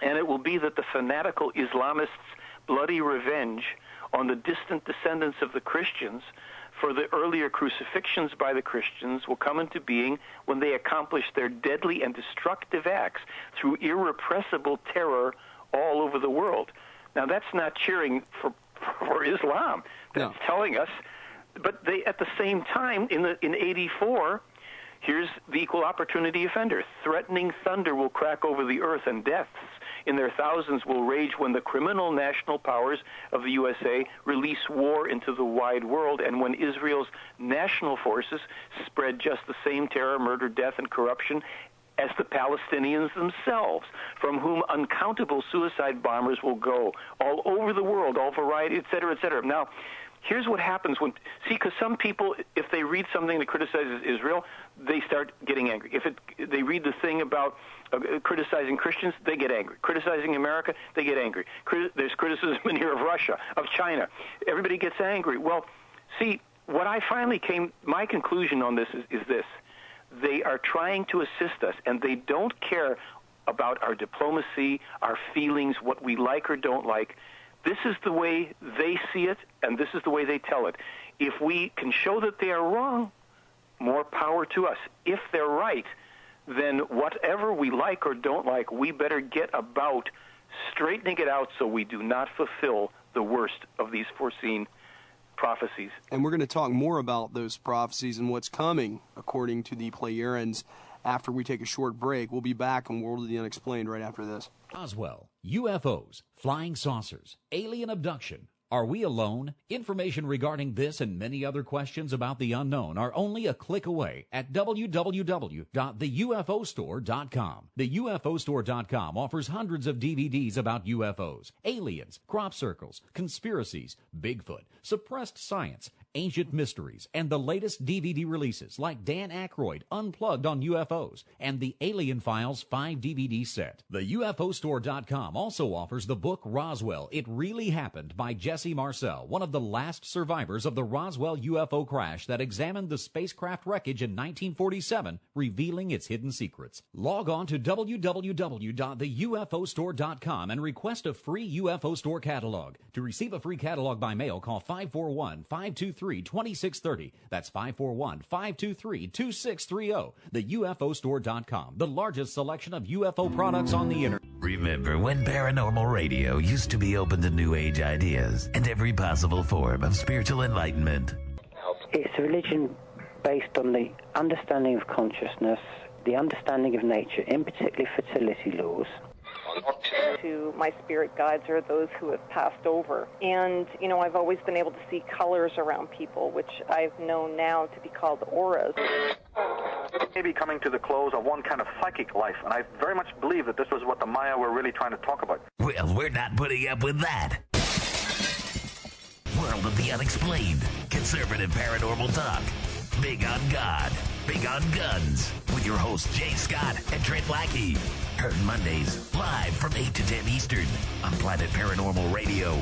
and it will be that the fanatical Islamists' bloody revenge on the distant descendants of the Christians for the earlier crucifixions by the Christians will come into being when they accomplish their deadly and destructive acts through irrepressible terror all over the world. Now, that's not cheering for Islam that's telling us. But they, at the same time, in '84, here's the equal opportunity offender. Threatening thunder will crack over the earth, and deaths in their thousands will rage when the criminal national powers of the USA release war into the wide world, and when Israel's national forces spread just the same terror, murder, death, and corruption as the Palestinians themselves, from whom uncountable suicide bombers will go all over the world, all variety, et cetera, et cetera. Now, here's what happens when, because some people, if they read something that criticizes Israel, they start getting angry. If they read the thing about criticizing Christians, they get angry. Criticizing America, they get angry. There's criticism in here of Russia, of China. Everybody gets angry. Well, see, what I finally my conclusion on this is this. They are trying to assist us, and they don't care about our diplomacy, our feelings, what we like or don't like. This is the way they see it, and this is the way they tell it. If we can show that they are wrong, more power to us. If they're right, then whatever we like or don't like, we better get about straightening it out so we do not fulfill the worst of these foreseen prophecies. And we're going to talk more about those prophecies and what's coming, according to the Pleiadians, after we take a short break. We'll be back on World of the Unexplained right after this. Roswell, UFOs, flying saucers, alien abduction. Are we alone? Information regarding this and many other questions about the unknown are only a click away at www.theufostore.com. The UFOstore.com offers hundreds of DVDs about UFOs, aliens, crop circles, conspiracies, Bigfoot, suppressed science, ancient mysteries, and the latest DVD releases like Dan Aykroyd Unplugged on UFOs and the Alien Files 5-DVD set. The UFOstore.com also offers the book Roswell, It Really Happened by Jesse Marcel, one of the last survivors of the Roswell UFO crash that examined the spacecraft wreckage in 1947, revealing its hidden secrets. Log on to www.theufostore.com and request a free UFO Store catalog. To receive a free catalog by mail, call 541-523-2630. That's 541-523-2630. The UFOstore.com, the largest selection of UFO products on the internet. Remember when paranormal radio used to be open to New Age ideas and every possible form of spiritual enlightenment? It's a religion based on the understanding of consciousness, the understanding of nature, in particular fertility laws. To my spirit guides are those who have passed over. And, you know, I've always been able to see colors around people, which I've known now to be called auras. Maybe coming to the close of one kind of psychic life, and I very much believe that this was what the Maya were really trying to talk about. Well, we're not putting up with that. World of the Unexplained. Conservative paranormal talk. Big on God. Big on guns. With your hosts Jay Scott and Trent Lackey. Heard Mondays live from 8 to 10 Eastern on Planet Paranormal Radio.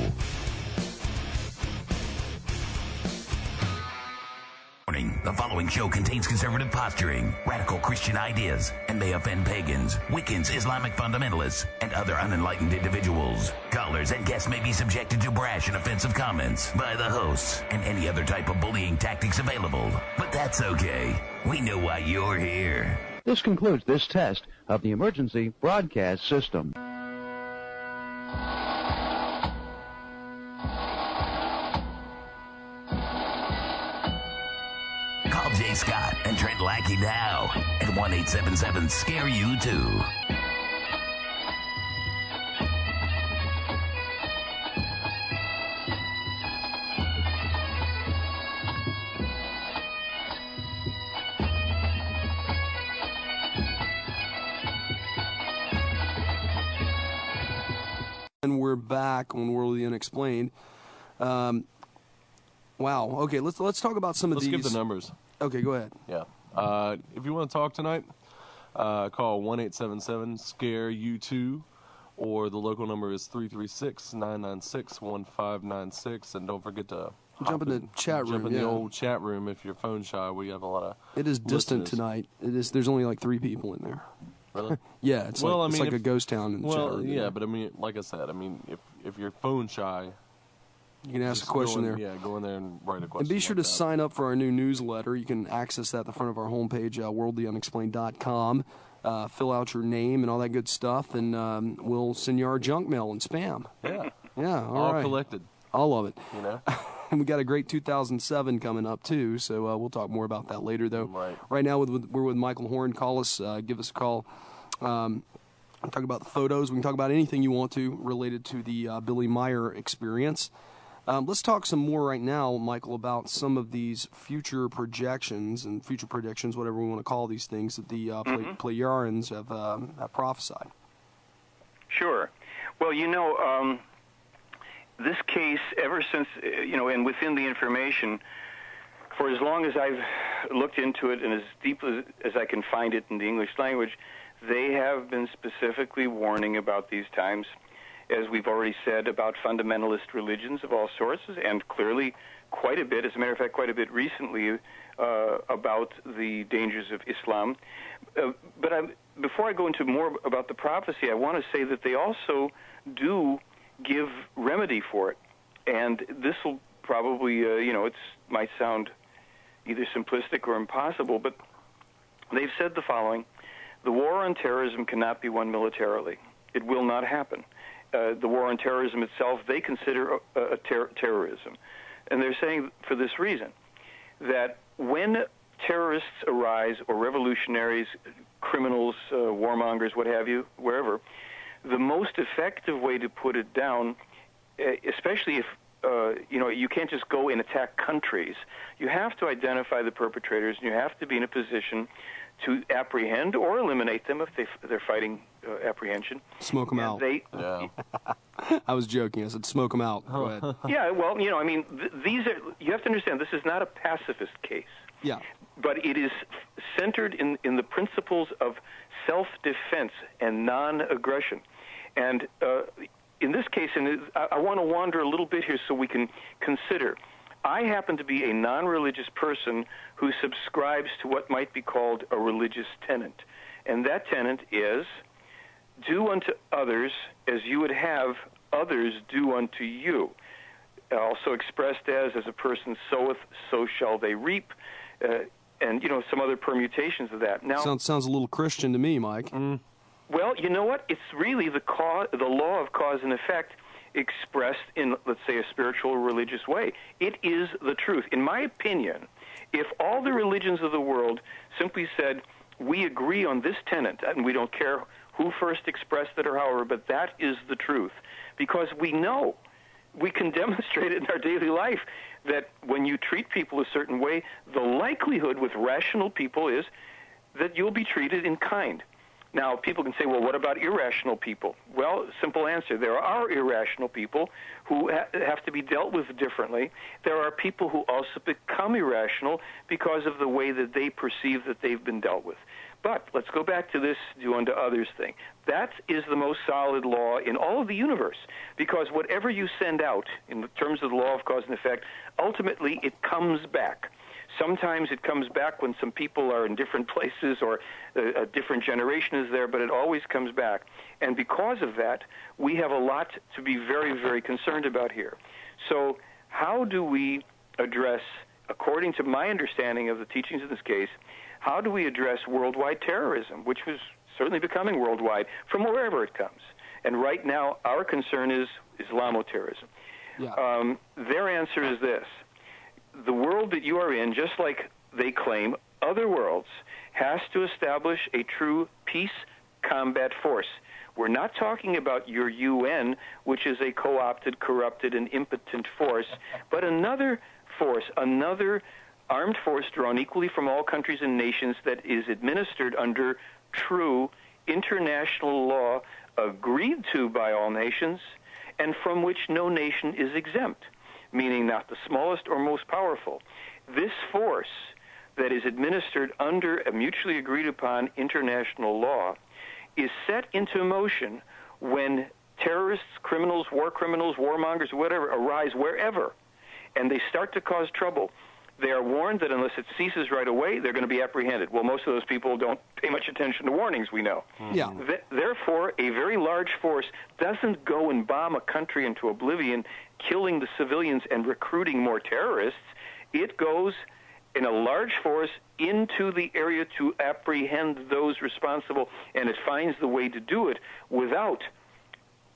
The following show contains conservative posturing, radical Christian ideas, and may offend pagans, Wiccans, Islamic fundamentalists, and other unenlightened individuals. Callers and guests may be subjected to brash and offensive comments by the hosts and any other type of bullying tactics available. But that's okay. We know why you're here. This concludes this test of the emergency broadcast system. Jay Scott and Trent Lackey now at 1-877-SCARE-YOU-TOO. And we're back on World of the Unexplained. Wow. Okay, let's talk about some of these. Let's give the numbers. Okay, go ahead. Yeah. If you want to talk tonight, call 1-877-SCARE-YOU-TOO, or the local number is 336-996-1596. And don't forget to jump in the chat room. Jump in the old chat room if you're phone shy. We have a lot of. It is distant tonight. It is. There's only like 3 people in there. Really? Yeah. It's like a ghost town in the chat room. Yeah, but I mean, like I said, if you're phone shy. You can ask a question there. Yeah, go in there and write a question. And be sure to sign up for our new newsletter. You can access that at the front of our homepage, worldtheunexplained.com. Fill out your name and all that good stuff, and we'll send you our junk mail and spam. Yeah. Yeah, all right. Collected. All of it. You know? And we got a great 2007 coming up, too, so we'll talk more about that later, though. Right now, we're with Michael Horn. Call us. Give us a call. Talk about the photos. We can talk about anything you want to related to the Billy Meier experience. Let's talk some more right now, Michael, about some of these future projections and future predictions, whatever we want to call these things, that the Plejarians have prophesied. Sure. Well, this case, ever since, and within the information, for as long as I've looked into it and as deep as I can find it in the English language, they have been specifically warning about these times, as we've already said, about fundamentalist religions of all sorts, and clearly quite a bit, as a matter of fact, quite a bit recently about the dangers of Islam. But before I go into more about the prophecy, I want to say that they also do give remedy for it. And this will probably, it might sound either simplistic or impossible, but they've said the following: the war on terrorism cannot be won militarily. It will not happen. The war on terrorism itself, they consider terrorism. And they're saying for this reason, that when terrorists arise, or revolutionaries, criminals, warmongers, what have you, wherever, the most effective way to put it down, especially if you can't just go and attack countries. You have to identify the perpetrators, and you have to be in a position to apprehend or eliminate them if they're fighting apprehension. Smoke them out. I was joking. I said smoke them out. Go ahead. Yeah, well, these are, you have to understand, this is not a pacifist case. Yeah. But it is centered in the principles of self-defense and non-aggression. And in this case, and I want to wander a little bit here so we can consider, I happen to be a non-religious person who subscribes to what might be called a religious tenet. And that tenet is, do unto others as you would have others do unto you. Also expressed as a person soweth, so shall they reap. And, some other permutations of that. Now, sounds a little Christian to me, Mike. Well, you know what? It's really the law of cause and effect expressed in, let's say, a spiritual or religious way. It is the truth. In my opinion, if all the religions of the world simply said, we agree on this tenet, and we don't care who first expressed it or however, but that is the truth, because we know, we can demonstrate it in our daily life, that when you treat people a certain way, the likelihood with rational people is that you'll be treated in kind. Now, people can say, well, what about irrational people? Well, simple answer. There are irrational people who have to be dealt with differently. There are people who also become irrational because of the way that they perceive that they've been dealt with. But let's go back to this do unto others thing. That is the most solid law in all of the universe, because whatever you send out in terms of the law of cause and effect, ultimately it comes back. Sometimes it comes back when some people are in different places or a different generation is there, but it always comes back. And because of that, we have a lot to be very, very concerned about here. So how do we address, according to my understanding of the teachings in this case, how do we address worldwide terrorism, which was certainly becoming worldwide from wherever it comes? And right now, our concern is Islamoterrorism. Yeah. Their answer is this. The world that you are in, just like they claim, other worlds, has to establish a true peace combat force. We're not talking about your UN, which is a co-opted, corrupted, and impotent force, but another force, another armed force drawn equally from all countries and nations that is administered under true international law agreed to by all nations and from which no nation is exempt, meaning not the smallest or most powerful. This force that is administered under a mutually agreed upon international law is set into motion when terrorists, criminals, warmongers, whatever, arise wherever, and they start to cause trouble. They are warned that unless it ceases right away, they're going to be apprehended. Well, most of those people don't pay much attention to warnings, we know. Yeah. Therefore, a very large force doesn't go and bomb a country into oblivion, killing the civilians and recruiting more terrorists. It goes in a large force into the area to apprehend those responsible, and it finds the way to do it without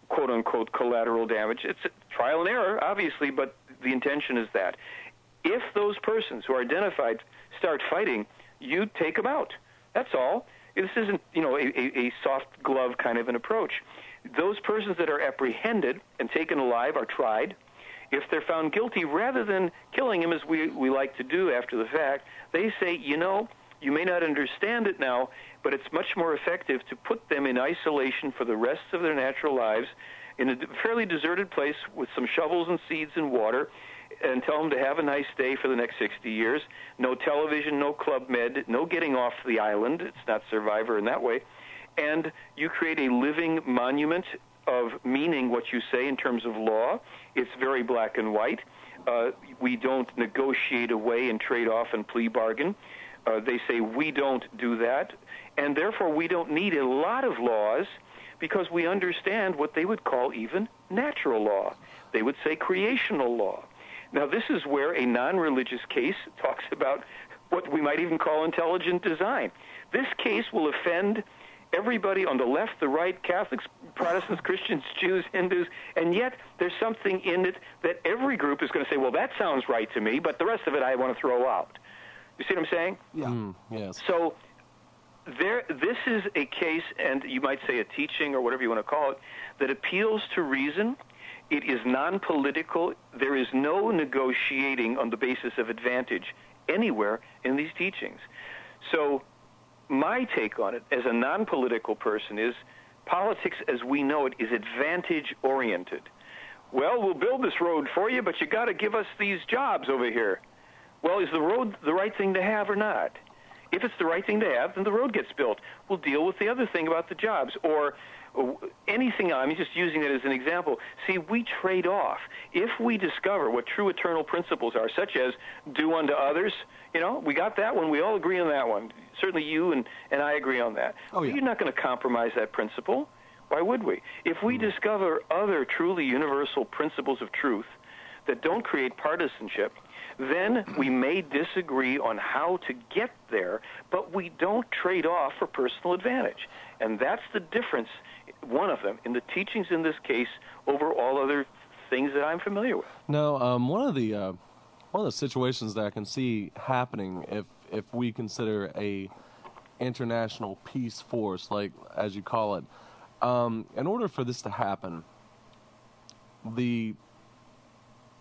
quote-unquote collateral damage. It's trial and error, obviously, but the intention is that. If those persons who are identified start fighting, you take them out. That's all. This isn't, a soft glove kind of an approach. Those persons that are apprehended and taken alive are tried. If they're found guilty, rather than killing him as we like to do after the fact, they say, you may not understand it now, but it's much more effective to put them in isolation for the rest of their natural lives in a fairly deserted place with some shovels and seeds and water, and tell them to have a nice day for the next 60 years. No television, no Club Med, no getting off the island. It's not Survivor in that way. And you create a living monument of meaning what you say in terms of law. It's very black and white. We don't negotiate away and trade off and plea bargain. They say we don't do that. And therefore we don't need a lot of laws because we understand what they would call even natural law. They would say creational law. Now, this is where a non-religious case talks about what we might even call intelligent design. This case will offend everybody on the left, the right, Catholics, Protestants, Christians, Jews, Hindus, and yet there's something in it that every group is going to say, well, that sounds right to me, but the rest of it I want to throw out. You see what I'm saying? Yeah. Yes. So this is a case, and you might say a teaching or whatever you want to call it, that appeals to reason. It is non-political. There is no negotiating on the basis of advantage anywhere in these teachings. So my take on it as a non-political person is politics as we know it is advantage-oriented. Well, we'll build this road for you, but you got to give us these jobs over here. Well, is the road the right thing to have or not? If it's the right thing to have, then the road gets built. We'll deal with the other thing about the jobs or anything. I'm just using it as an example. See, we trade off. If we discover what true eternal principles are, such as do unto others, we got that one. We all agree on that one. Certainly you and I agree on that. Oh, yeah. You're not going to compromise that principle. Why would we? If we discover other truly universal principles of truth that don't create partisanship, then we may disagree on how to get there, but we don't trade off for personal advantage. And that's the difference, one of them, in the teachings in this case over all other things that I'm familiar with. No, one of the situations that I can see happening if we consider a international peace force, like as you call it, in order for this to happen, the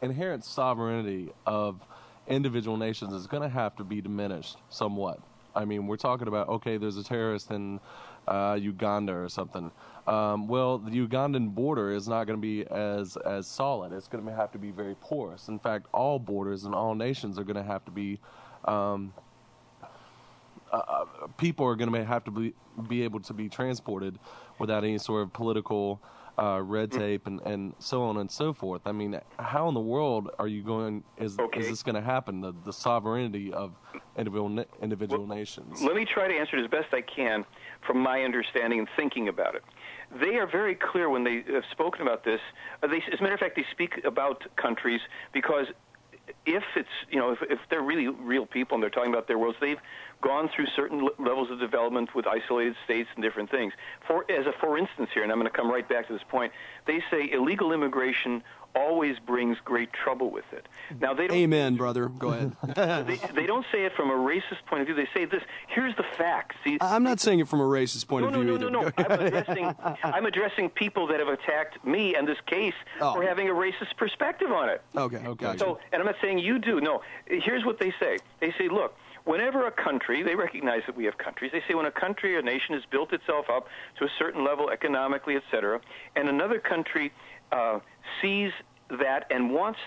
inherent sovereignty of individual nations is going to have to be diminished somewhat. I mean, we're talking about, okay, there's a terrorist in Uganda or something. Well, the Ugandan border is not going to be as solid. It's going to have to be very porous. In fact, all borders and all nations are going to have to be people are going to have to be able to be transported without any sort of political red tape and so on and so forth. I mean, how in the world are you going? Is this going to happen? The sovereignty of individual nations. Let me try to answer it as best I can from my understanding and thinking about it. They are very clear when they have spoken about this. As a matter of fact, they speak about countries because if it's if they're really real people and they're talking about their worlds, they've gone through certain levels of development with isolated states and different things. For instance here, and I'm going to come right back to this point, they say illegal immigration always brings great trouble with it. Now they don't. Amen, brother. Go ahead. they don't say it from a racist point of view. They say this. Here's the facts. See, I'm not saying it from a racist point of view either. No. I'm addressing people that have attacked me and this case for having a racist perspective on it. Okay. So, and I'm not saying you do. No. Here's what they say. They say, look, whenever a country, they recognize that we have countries, they say when a country or nation has built itself up to a certain level economically, etc., and another country sees that and wants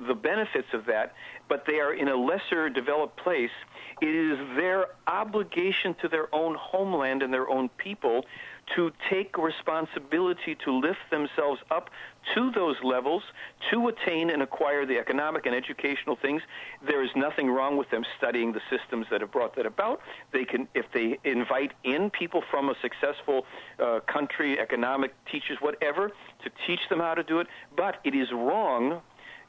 the benefits of that, but they are in a lesser developed place, it is their obligation to their own homeland and their own people to take responsibility to lift themselves up to those levels to attain and acquire the economic and educational things. There is nothing wrong with them studying the systems that have brought that about. They can, if they invite in people from a successful country, economic teachers, whatever, to teach them how to do it. But it is wrong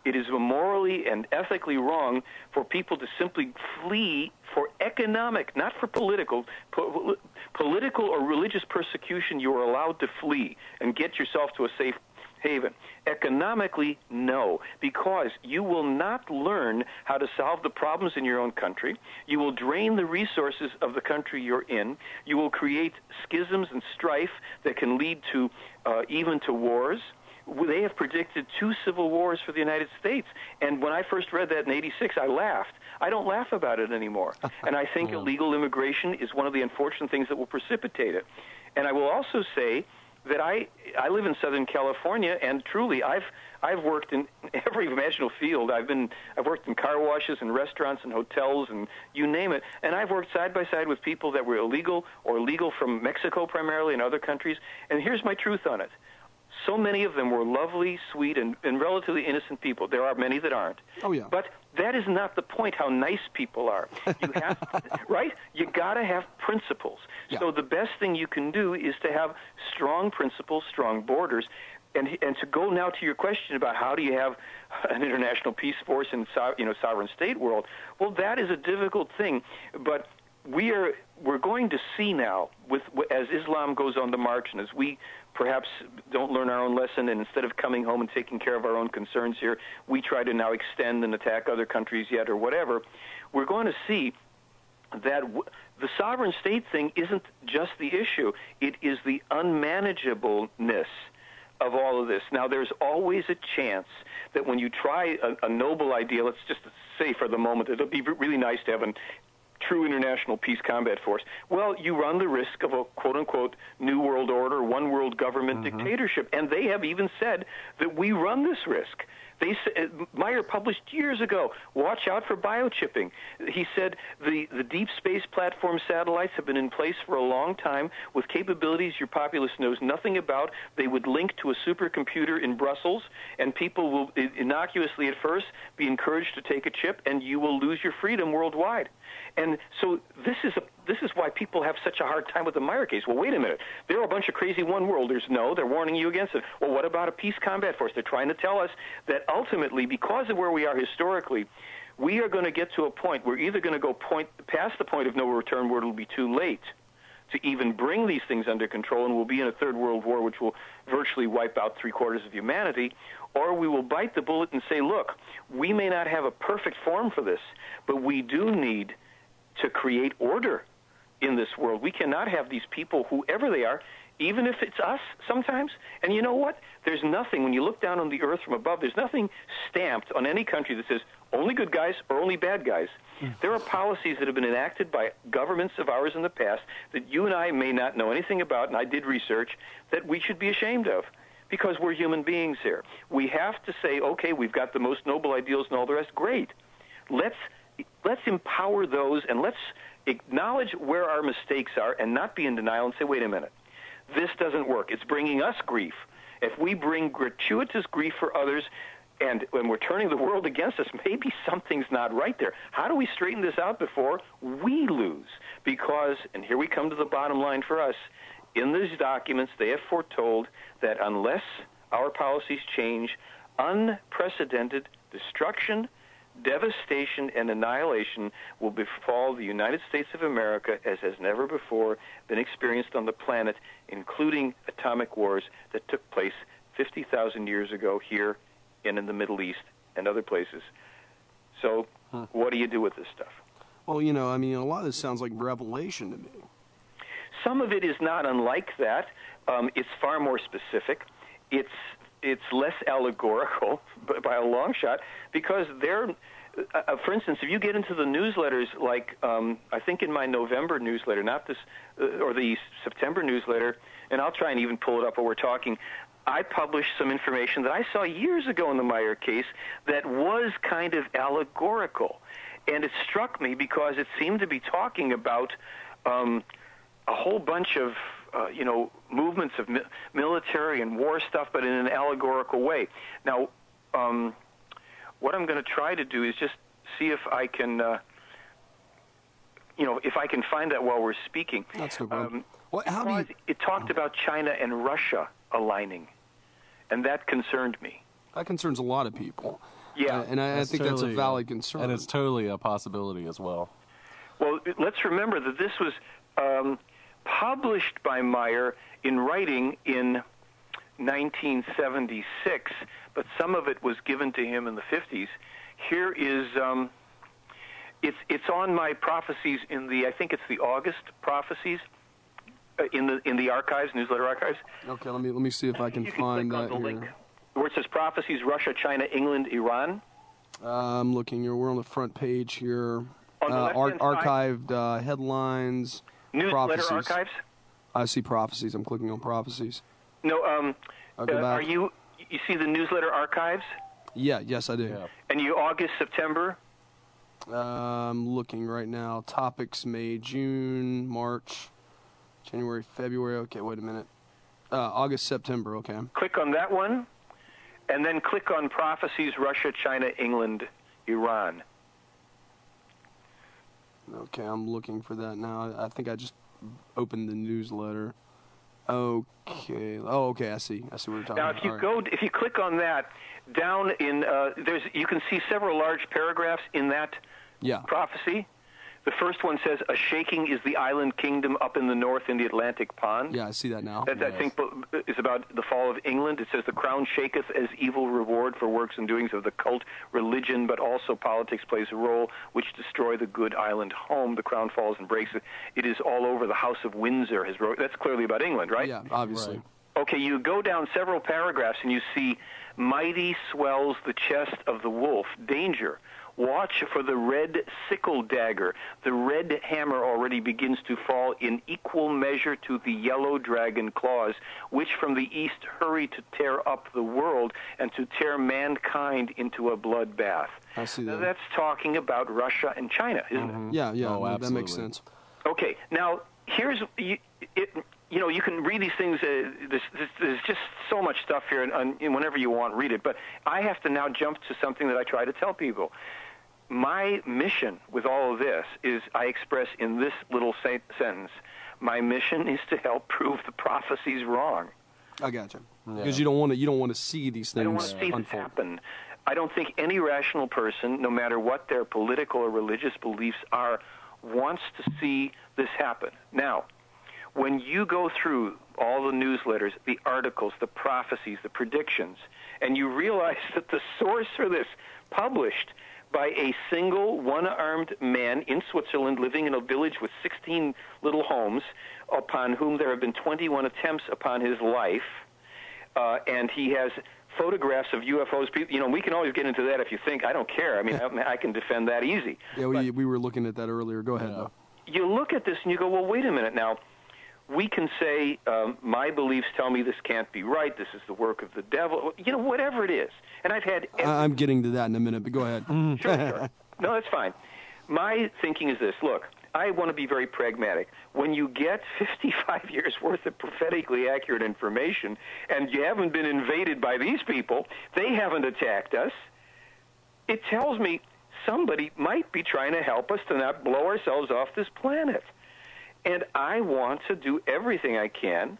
It is morally and ethically wrong for people to simply flee for economic, not for political or religious persecution. You are allowed to flee and get yourself to a safe haven. Economically, no, because you will not learn how to solve the problems in your own country. You will drain the resources of the country you're in. You will create schisms and strife that can lead to even to wars. They have predicted 2 civil wars for the United States. And when I first read that in '86, I laughed. I don't laugh about it anymore. And I think illegal immigration is one of the unfortunate things that will precipitate it. And I will also say that I live in Southern California, and truly I've worked in every imaginable field. I've worked in car washes and restaurants and hotels and you name it. And I've worked side by side with people that were illegal or legal from Mexico primarily and other countries. And here's my truth on it. So many of them were lovely, sweet, and relatively innocent people. There are many that aren't. Oh, yeah. But that is not the point, how nice people are. You have, right? You got to have principles. Yeah. So the best thing you can do is to have strong principles, strong borders, and to go now to your question about how do you have an international peace force in sovereign state world. Well, that is a difficult thing, but we're going to see now, as Islam goes on the march and as we perhaps don't learn our own lesson, and instead of coming home and taking care of our own concerns here, we try to now extend and attack other countries yet or whatever, we're going to see that the sovereign state thing isn't just the issue. It is the unmanageableness of all of this. Now, there's always a chance that when you try a noble idea, let's just say for the moment, it'll be really nice to have a true international peace combat force. Well, you run the risk of a quote-unquote new world order, one world government dictatorship. And they have even said that we run this risk. Meier published years ago, watch out for biochipping. He said the deep space platform satellites have been in place for a long time with capabilities your populace knows nothing about. They would link to a supercomputer in Brussels, and people will innocuously at first be encouraged to take a chip, and you will lose your freedom worldwide. And so this is why people have such a hard time with the Meier case. Well, wait a minute. There are a bunch of crazy one-worlders. No, they're warning you against it. Well, what about a peace combat force? They're trying to tell us that ultimately, because of where we are historically, we are going to get to a point, we're either going to go past the point of no return where it'll be too late to even bring these things under control, and we'll be in a third world war which will virtually wipe out 3/4 of humanity, or we will bite the bullet and say, look, we may not have a perfect form for this, but we do need to create order in this world. We cannot have these people, whoever they are, even if it's us sometimes. And you know what? There's nothing, when you look down on the earth from above, there's nothing stamped on any country that says only good guys or only bad guys. There are policies that have been enacted by governments of ours in the past that you and I may not know anything about, and I did research, that we should be ashamed of because we're human beings here. We have to say, okay, we've got the most noble ideals and all the rest. Great. Let's empower those, and let's acknowledge where our mistakes are and not be in denial and say, wait a minute, this doesn't work. It's bringing us grief. If we bring gratuitous grief for others and when we're turning the world against us, maybe something's not right there. How do we straighten this out before we lose? Because, and here we come to the bottom line for us, in these documents they have foretold that unless our policies change, unprecedented destruction, devastation, and annihilation will befall the United States of America as has never before been experienced on the planet, including atomic wars that took place 50,000 years ago here and in the Middle East and other places. So what do you do with this stuff? Well, you know, I mean, a lot of this sounds like revelation to me. Some of it is not unlike that. It's far more specific. It's less allegorical by a long shot because they're, for instance, if you get into the newsletters, like I think in my November newsletter, not this, or the September newsletter, and I'll try and even pull it up while we're talking, I published some information that I saw years ago in the Meier case that was kind of allegorical. And it struck me because it seemed to be talking about a whole bunch of movements of military and war stuff, but in an allegorical way. Now, what I'm going to try to do is just see if I can, if I can find that while we're speaking. That's no problem. It talked about China and Russia aligning, and that concerned me. That concerns a lot of people. Yeah. And I think that's a valid concern. And it's totally a possibility as well. Well, let's remember that this was published by Meier in writing in 1976, but some of it was given to him in the 50s. Here is it's on my prophecies in the, I think it's the August prophecies in the archives, newsletter archives. Okay, let me see if I can find that here. Link where it says prophecies: Russia, China, England, Iran. I'm looking here. We're on the front page here. On the left-hand side, archived headlines. Newsletter prophecies. archives. I see prophecies. I'm clicking on prophecies. No, I'll go back. are you see the newsletter archives? Yeah, yes, I do. Yeah. And you August, September? I'm looking right now. Topics: May, June, March, January, February. Okay, wait a minute. August, September. Okay. Click on that one, and then click on prophecies: Russia, China, England, Iran. Okay, I'm looking for that now. I think I just opened the newsletter. Okay. Oh, okay. I see. I see what you're talking Now, about. if you click on that, down in you can see several large paragraphs in that prophecy. The first one says, "A shaking is the island kingdom up in the north in the Atlantic pond." Yeah, I see that now. That I think is about the fall of England. It says, "The crown shaketh as evil reward for works and doings of the cult religion, but also politics plays a role which destroy the good island home. The crown falls and breaks it. It is all over. The House of Windsor has wrote." That's clearly about England, right? Yeah, obviously. Right. Okay, you go down several paragraphs and you see, "Mighty swells the chest of the wolf. Danger. Watch for the red sickle dagger. The red hammer already begins to fall in equal measure to the yellow dragon claws, which from the east hurry to tear up the world and to tear mankind into a bloodbath." I see that. Now, that's talking about Russia and China, isn't it? Yeah, Oh, that makes sense. Okay, now here's you can read these things. There's just so much stuff here, and whenever you want, read it. But I have to now jump to something that I try to tell people. My mission with all of this is, I express in this little sentence, my mission is to help prove the prophecies wrong. I gotcha. Because you don't want to see these things I don't want to see this happen. I don't think any rational person, no matter what their political or religious beliefs are, wants to see this happen. Now, when you go through all the newsletters, the articles, the prophecies, the predictions, and you realize that the source for this, published by a single one-armed man in Switzerland living in a village with 16 little homes, upon whom there have been 21 attempts upon his life, and he has photographs of UFOs. We can always get into that if you think. I don't care. I mean, I can defend that easy. Yeah, we were looking at that earlier. Go ahead, though. You look at this and you go, well, wait a minute now. We can say, my beliefs tell me this can't be right, this is the work of the devil, whatever it is. And I've had... I'm getting to that in a minute, but go ahead. Sure. No, that's fine. My thinking is this. Look, I want to be very pragmatic. When you get 55 years' worth of prophetically accurate information, and you haven't been invaded by these people, they haven't attacked us, it tells me somebody might be trying to help us to not blow ourselves off this planet. And I want to do everything I can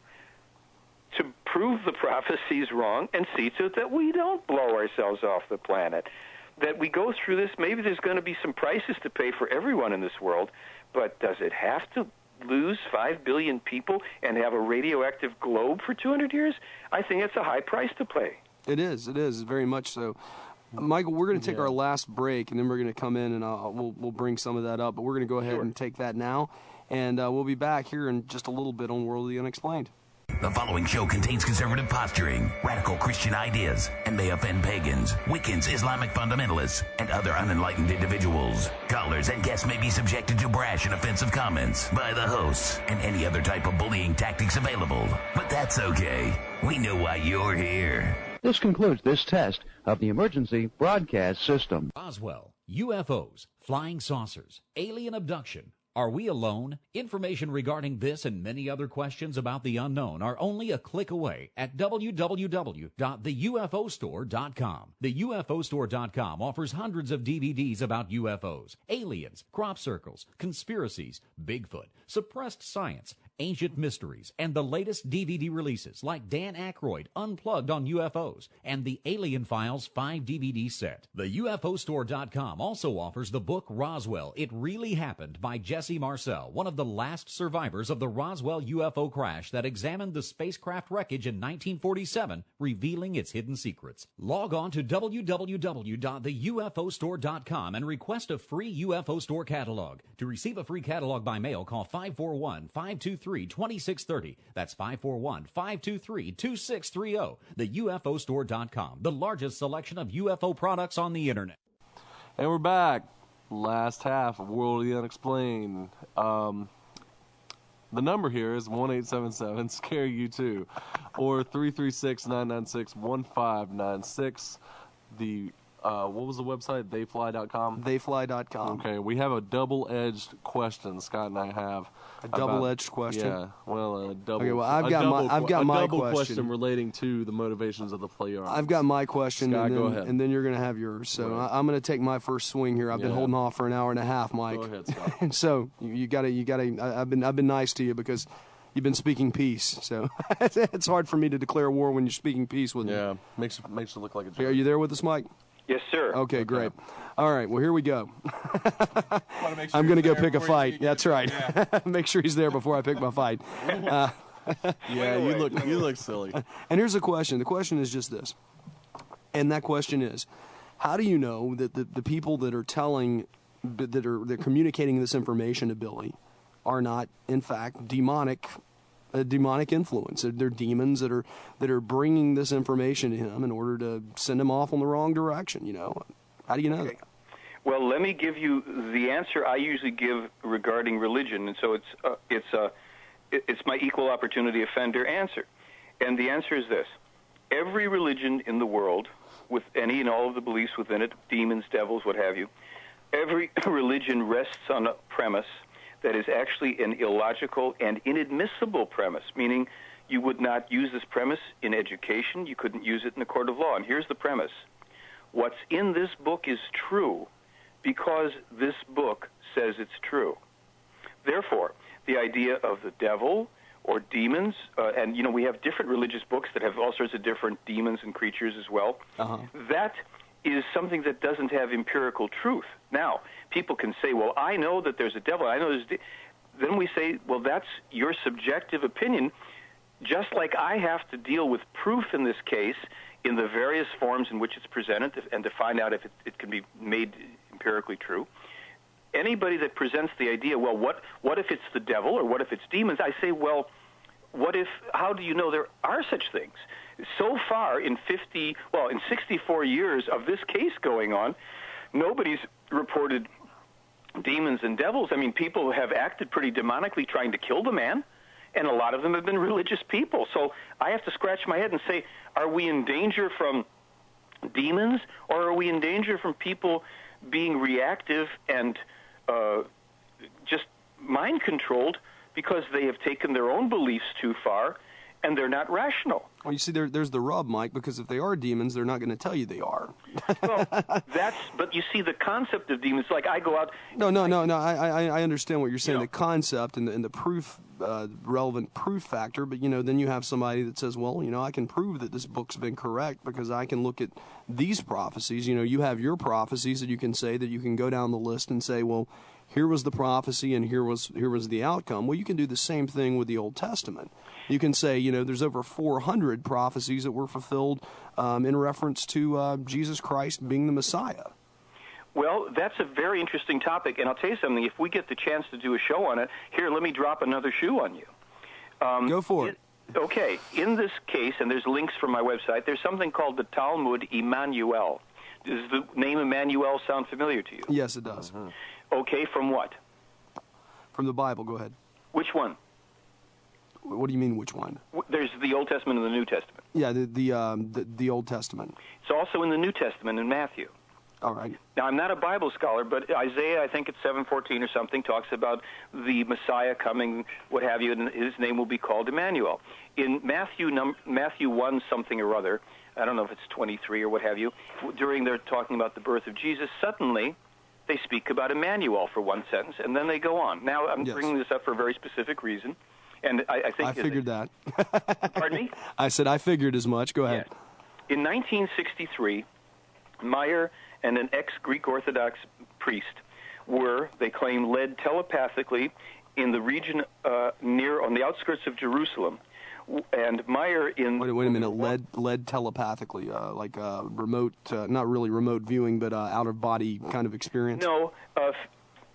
to prove the prophecies wrong and see to it that we don't blow ourselves off the planet. That we go through this, maybe there's going to be some prices to pay for everyone in this world, but does it have to lose 5 billion people and have a radioactive globe for 200 years? I think it's a high price to pay. It is very much so. Michael, we're going to take our last break, and then we're going to come in and we'll bring some of that up, but we're going to go ahead and take that now. And we'll be back here in just a little bit on World of the Unexplained. The following show contains conservative posturing, radical Christian ideas, and may offend pagans, Wiccans, Islamic fundamentalists, and other unenlightened individuals. Callers and guests may be subjected to brash and offensive comments by the hosts and any other type of bullying tactics available. But that's okay. We know why you're here. This concludes this test of the emergency broadcast system. Roswell, UFOs, flying saucers, alien abduction. Are we alone? Information regarding this and many other questions about the unknown are only a click away at www.theufostore.com. The UFOstore.com offers hundreds of DVDs about UFOs, aliens, crop circles, conspiracies, Bigfoot, suppressed science, Ancient Mysteries, and the latest DVD releases like Dan Aykroyd Unplugged on UFOs and the Alien Files 5 DVD set. The UFOstore.com also offers the book Roswell, It Really Happened by Jesse Marcel, one of the last survivors of the Roswell UFO crash that examined the spacecraft wreckage in 1947, revealing its hidden secrets. Log on to www.theufostore.com and request a free UFO Store catalog. To receive a free catalog by mail, call 541-523-2630. That's 541-523-2630. TheUFOstore.com, the largest selection of UFO products on the internet. And we're back. Last half of World of the Unexplained. The number here is 1-877-SCARE-U2 or 336-996-1596. The what was the website? Theyfly.com? Theyfly.com. Okay, we have a double-edged question, Scott and I have. A double-edged question? Yeah, well, a double. Okay, well, I've got my question relating to the motivations of the play art. I've got my question, Scott, and then, go ahead. and then you're going to have yours. So Right. I'm going to take my first swing here. I've been holding off for an hour and a half, Mike. Go ahead, Scott. And so you got to. I've been nice to you because you've been speaking peace. So it's hard for me to declare war when you're speaking peace with me. Yeah, makes you look like a jerk. Are you there with us, Mike? Yes, sir. Okay, great. All right, well, here we go. I'm going to go pick a fight. That's right. Make sure he's there before I pick my fight. Yeah, you look silly. And here's the question. The question is just this. And that question is, how do you know that the people that are they're communicating this information to Billy are not, in fact, a demonic influence? They're demons that are bringing this information to him in order to send him off on the wrong direction. How do you know that? Well, let me give you the answer I usually give regarding religion, and so it's my equal opportunity offender answer. And the answer is this: every religion in the world, with any and all of the beliefs within it, demons, devils, what have you, every religion rests on a premise that is actually an illogical and inadmissible premise, meaning you would not use this premise in education, you couldn't use it in the court of law. And here's the premise: what's in this book is true because this book says it's true. Therefore, the idea of the devil or demons, and we have different religious books that have all sorts of different demons and creatures as well. That is something that doesn't have empirical truth. Now, people can say, well, I know that there's a devil, I know there's then we say, well, that's your subjective opinion, just like I have to deal with proof in this case in the various forms in which it's presented and to find out if it can be made empirically true. Anybody that presents the idea, well, what if it's the devil or what if it's demons? I say, well, how do you know there are such things? So far in 64 years of this case going on, nobody's reported demons and devils. I mean, people have acted pretty demonically trying to kill the man, and a lot of them have been religious people. So I have to scratch my head and say, are we in danger from demons, or are we in danger from people being reactive and just mind-controlled because they have taken their own beliefs too far and they're not rational? Well, you see, there's the rub, Mike, because if they are demons, they're not going to tell you they are. Well, but you see, the concept of demons, like I go out... No, I understand what you're saying, the concept and the proof, relevant proof factor, but, then you have somebody that says, well, I can prove that this book's been correct because I can look at these prophecies. You have your prophecies that you can say, that you can go down the list and say, well, here was the prophecy and here was the outcome. Well, you can do the same thing with the Old Testament. You can say, there's over 400 prophecies that were fulfilled in reference to Jesus Christ being the Messiah. Well, that's a very interesting topic, and I'll tell you something. If we get the chance to do a show on it, here, let me drop another shoe on you. Go for it. Okay, in this case, and there's links from my website, there's something called the Talmud Emmanuel. Does the name Emmanuel sound familiar to you? Yes, it does. Mm-hmm. Okay, from what? From the Bible. Go ahead. Which one? What do you mean, which one? There's the Old Testament and the New Testament. Yeah, the Old Testament. It's also in the New Testament in Matthew. All right. Now, I'm not a Bible scholar, but Isaiah, I think it's 7:14 or something, talks about the Messiah coming, what have you, and his name will be called Emmanuel. In Matthew 1 something or other, I don't know if it's 23 or what have you, during their talking about the birth of Jesus, suddenly they speak about Emmanuel for one sentence, and then they go on. Now, I'm bringing this up for a very specific reason. And I think... I figured that. Pardon me? I said I figured as much. Go ahead. Yeah. In 1963, Meier and an ex-Greek Orthodox priest they claim, led telepathically in the region on the outskirts of Jerusalem. And Meier Wait a minute. Led telepathically, like remote, not really remote viewing, but out-of-body kind of experience? No.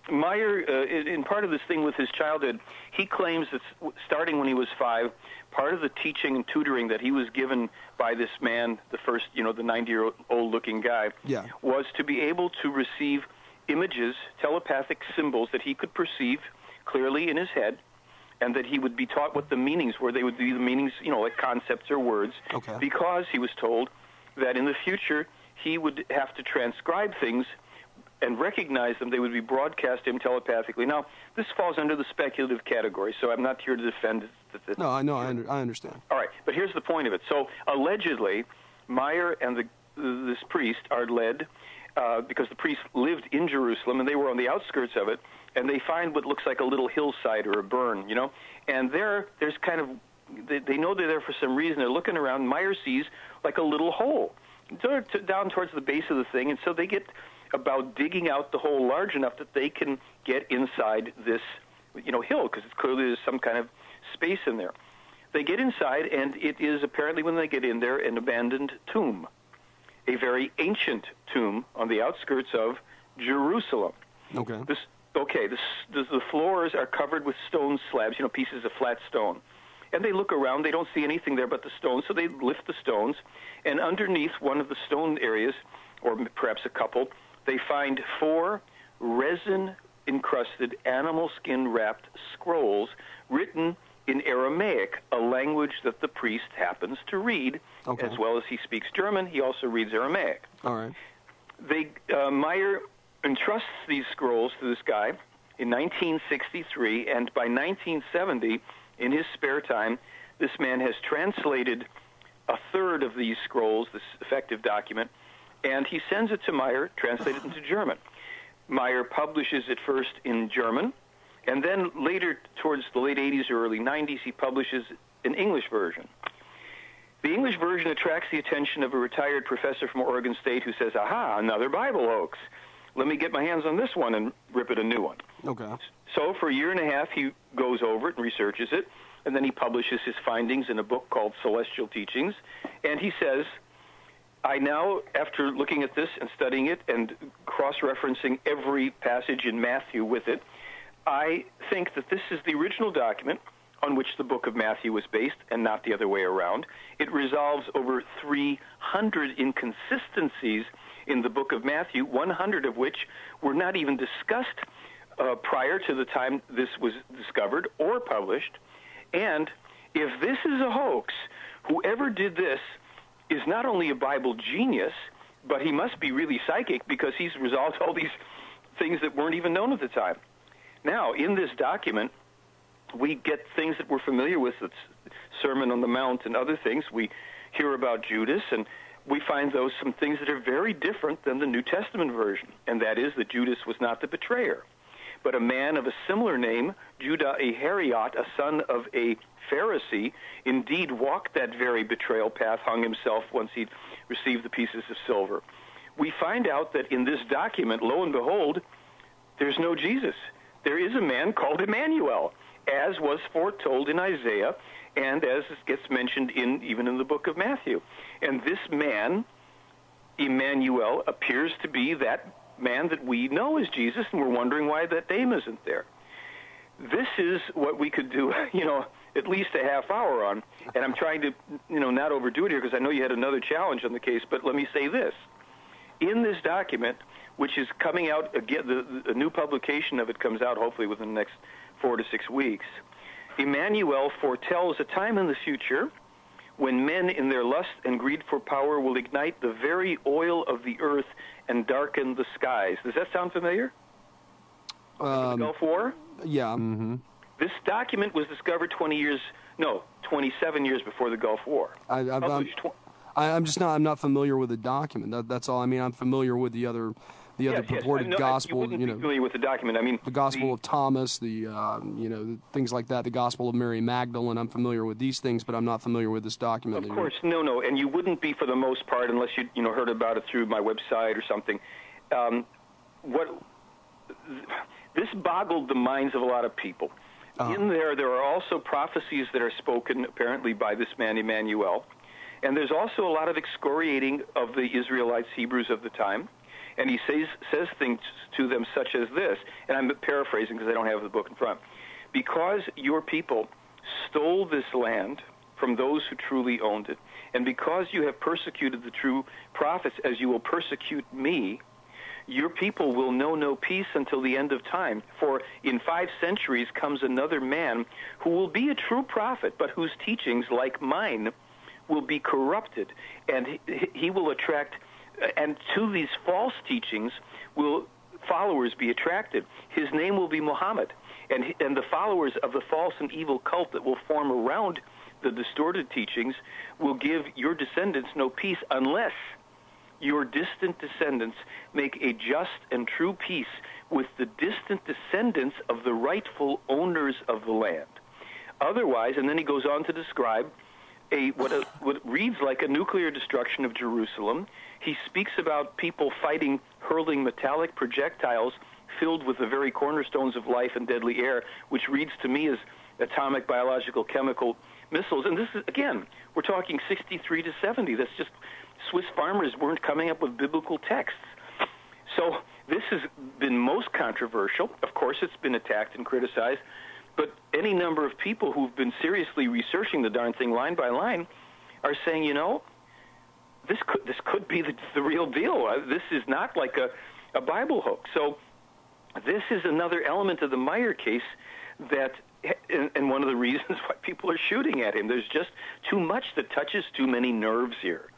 Meier, in part of this thing with his childhood, he claims that starting when he was 5, part of the teaching and tutoring that he was given by this man, the first, the 90-year-old looking guy, was to be able to receive images, telepathic symbols that he could perceive clearly in his head, and that he would be taught what the meanings were. They would be the meanings, like concepts or words, because he was told that in the future he would have to transcribe things and recognize them. They would be broadcast to him telepathically. Now, this falls under the speculative category, so I'm not here to defend it. No, I understand. All right, but here's the point of it. So, allegedly, Meier and this priest are led, because the priest lived in Jerusalem, and they were on the outskirts of it, and they find what looks like a little hillside or a burn, and there's kind of, they know they're there for some reason. They're looking around. Meier sees like a little hole down towards the base of the thing, and so they get about digging out the hole large enough that they can get inside this, hill, because it's clearly there's some kind of space in there. They get inside, and it is apparently, when they get in there, an abandoned tomb, a very ancient tomb on the outskirts of Jerusalem. Okay. The floors are covered with stone slabs, pieces of flat stone. And they look around, they don't see anything there but the stones, so they lift the stones, and underneath one of the stone areas, or perhaps a couple, they find 4 resin-encrusted, animal skin-wrapped scrolls written in Aramaic, a language that the priest happens to read. As well as he speaks German, he also reads Aramaic. All right. Meier entrusts these scrolls to this guy in 1963, and by 1970, in his spare time, this man has translated a third of these scrolls, this effective document, and he sends it to Meier, translated into German. Meier publishes it first in German, and then later, towards the late 80s or early 90s, he publishes an English version. The English version attracts the attention of a retired professor from Oregon State who says, aha, another Bible hoax. Let me get my hands on this one and rip it a new one. Okay. So for a year and a half, he goes over it and researches it, and then he publishes his findings in a book called Celestial Teachings, and he says, I now, after looking at this and studying it and cross-referencing every passage in Matthew with it, I think that this is the original document on which the book of Matthew was based and not the other way around. It resolves over 300 inconsistencies in the book of Matthew, 100 of which were not even discussed prior to the time this was discovered or published. And if this is a hoax, whoever did this is not only a Bible genius, but he must be really psychic, because he's resolved all these things that weren't even known at the time. Now, in this document, we get things that we're familiar with, the Sermon on the Mount and other things. We hear about Judas, and we find some things that are very different than the New Testament version, and that is that Judas was not the betrayer, but a man of a similar name, Judah Iscariot, a son of a Pharisee, indeed walked that very betrayal path, hung himself once he'd received the pieces of silver. We find out that in this document, lo and behold, there's no Jesus. There is a man called Emmanuel, as was foretold in Isaiah, and as gets mentioned even in the book of Matthew. And this man, Emmanuel, appears to be that man that we know as Jesus, and we're wondering why that name isn't there. This is what we could do, at least a half hour on, and I'm trying to, not overdo it here, because I know you had another challenge on the case, but let me say this. In this document, which is coming out, again, the new publication of it comes out hopefully within the next 4 to 6 weeks, Emmanuel foretells a time in the future when men in their lust and greed for power will ignite the very oil of the earth and darken the skies. Does that sound familiar? The Gulf War? Yeah. Mm-hmm. This document was discovered 27 years before the Gulf War. I'm not familiar with the document. That's all. I mean, I'm familiar with the other the other purported gospel. You wouldn't be familiar with the document. I mean, the Gospel of Thomas, the things like that. The Gospel of Mary Magdalene. I'm familiar with these things, but I'm not familiar with this document. Of course, no, and you wouldn't be for the most part unless you heard about it through my website or something. This boggled the minds of a lot of people. In there are also prophecies that are spoken apparently by this man Emmanuel, and there's also a lot of excoriating of the Israelites, Hebrews of the time, and he says things to them such as this, and I'm paraphrasing because I don't have the book in front. Because your people stole this land from those who truly owned it, and because you have persecuted the true prophets as you will persecute me, your people will know no peace until the end of time. For in 5 centuries comes another man who will be a true prophet, but whose teachings, like mine, will be corrupted. And he will attract, and to these false teachings will followers be attracted. His name will be Muhammad. And the followers of the false and evil cult that will form around the distorted teachings will give your descendants no peace unless your distant descendants make a just and true peace with the distant descendants of the rightful owners of the land. Otherwise, and then he goes on to describe what reads like a nuclear destruction of Jerusalem. He speaks about people hurling metallic projectiles filled with the very cornerstones of life and deadly air, which reads to me as atomic, biological, chemical missiles. And this is, again, we're talking 63 to 70. That's just Swiss farmers weren't coming up with biblical texts. So this has been most controversial. Of course, it's been attacked and criticized. But any number of people who've been seriously researching the darn thing line by line are saying, this could be the real deal. This is not like a Bible hoax. So this is another element of the Meier case that, and one of the reasons why people are shooting at him. There's just too much that touches too many nerves here.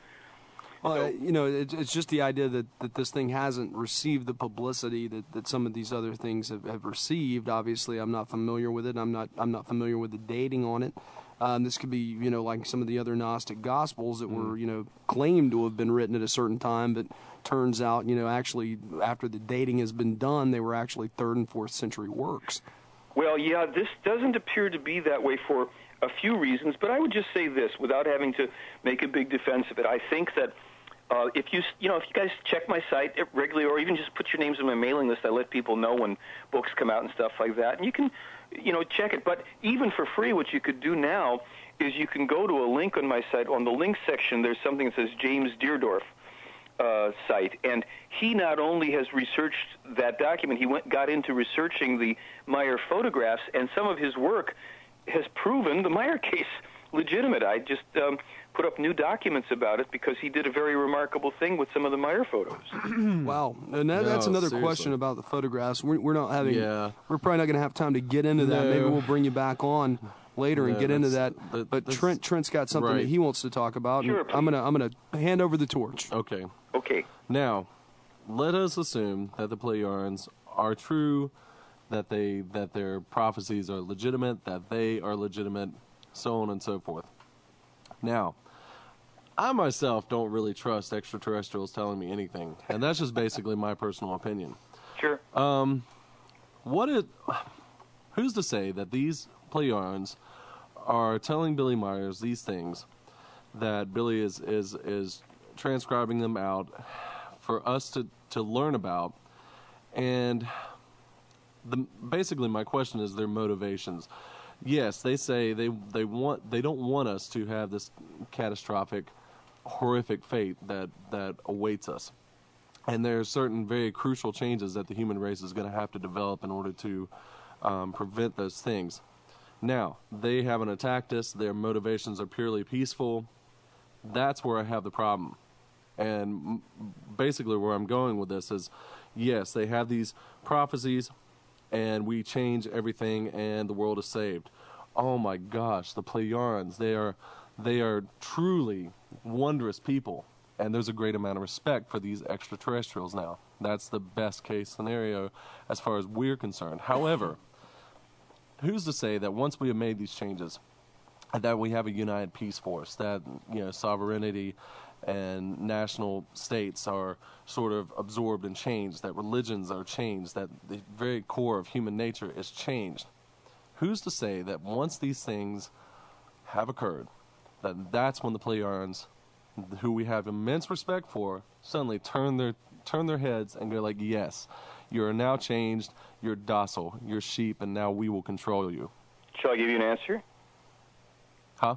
Well, it's just the idea that this thing hasn't received the publicity that some of these other things have received. Obviously, I'm not familiar with it. I'm not familiar with the dating on it. This could be, like some of the other Gnostic Gospels that were, claimed to have been written at a certain time, but turns out, actually, after the dating has been done, they were actually 3rd and 4th century works. Well, yeah, this doesn't appear to be that way for a few reasons, but I would just say this, without having to make a big defense of it. I think that if you guys check my site regularly, or even just put your names on my mailing list, I let people know when books come out and stuff like that, and you can, check it. But even for free, what you could do now is you can go to a link on my site. On the link section, there's something that says James Deardorff site, and he not only has researched that document, he got into researching the Meier photographs, and some of his work has proven the Meier case legitimate. I just put up new documents about it because he did a very remarkable thing with some of the Meier photos. Wow, and that's another question about the photographs. We're not having. Yeah. We're probably not going to have time to get into that. Maybe we'll bring you back on later and get into that. But Trent's got something that he wants to talk about. Sure, I'm gonna hand over the torch. Okay. Okay. Now, let us assume that the Pleiadians are true, that their prophecies are legitimate, that they are legitimate, so on and so forth. Now, I myself don't really trust extraterrestrials telling me anything, and that's just basically my personal opinion. Sure. Who's to say that these Pleiadians are telling Billy Meier these things, that Billy is transcribing them out for us to learn about, and basically my question is their motivations. Yes, they say they don't want us to have this catastrophic, horrific fate that awaits us. And there are certain very crucial changes that the human race is going to have to develop in order to prevent those things. Now, they haven't attacked us. Their motivations are purely peaceful. That's where I have the problem. And basically where I'm going with this is, yes, they have these prophecies, and we change everything, and the world is saved. Oh my gosh, the Pleiadians, they are truly wondrous people, and there's a great amount of respect for these extraterrestrials now. That's the best case scenario as far as we're concerned. However, who's to say that once we have made these changes, that we have a united peace force, that sovereignty and national states are sort of absorbed and changed, that religions are changed, that the very core of human nature is changed. Who's to say that once these things have occurred, that's when the Plejadians, who we have immense respect for, suddenly turn their heads and go like, yes, you are now changed, you're docile, you're sheep, and now we will control you. Shall I give you an answer? Huh?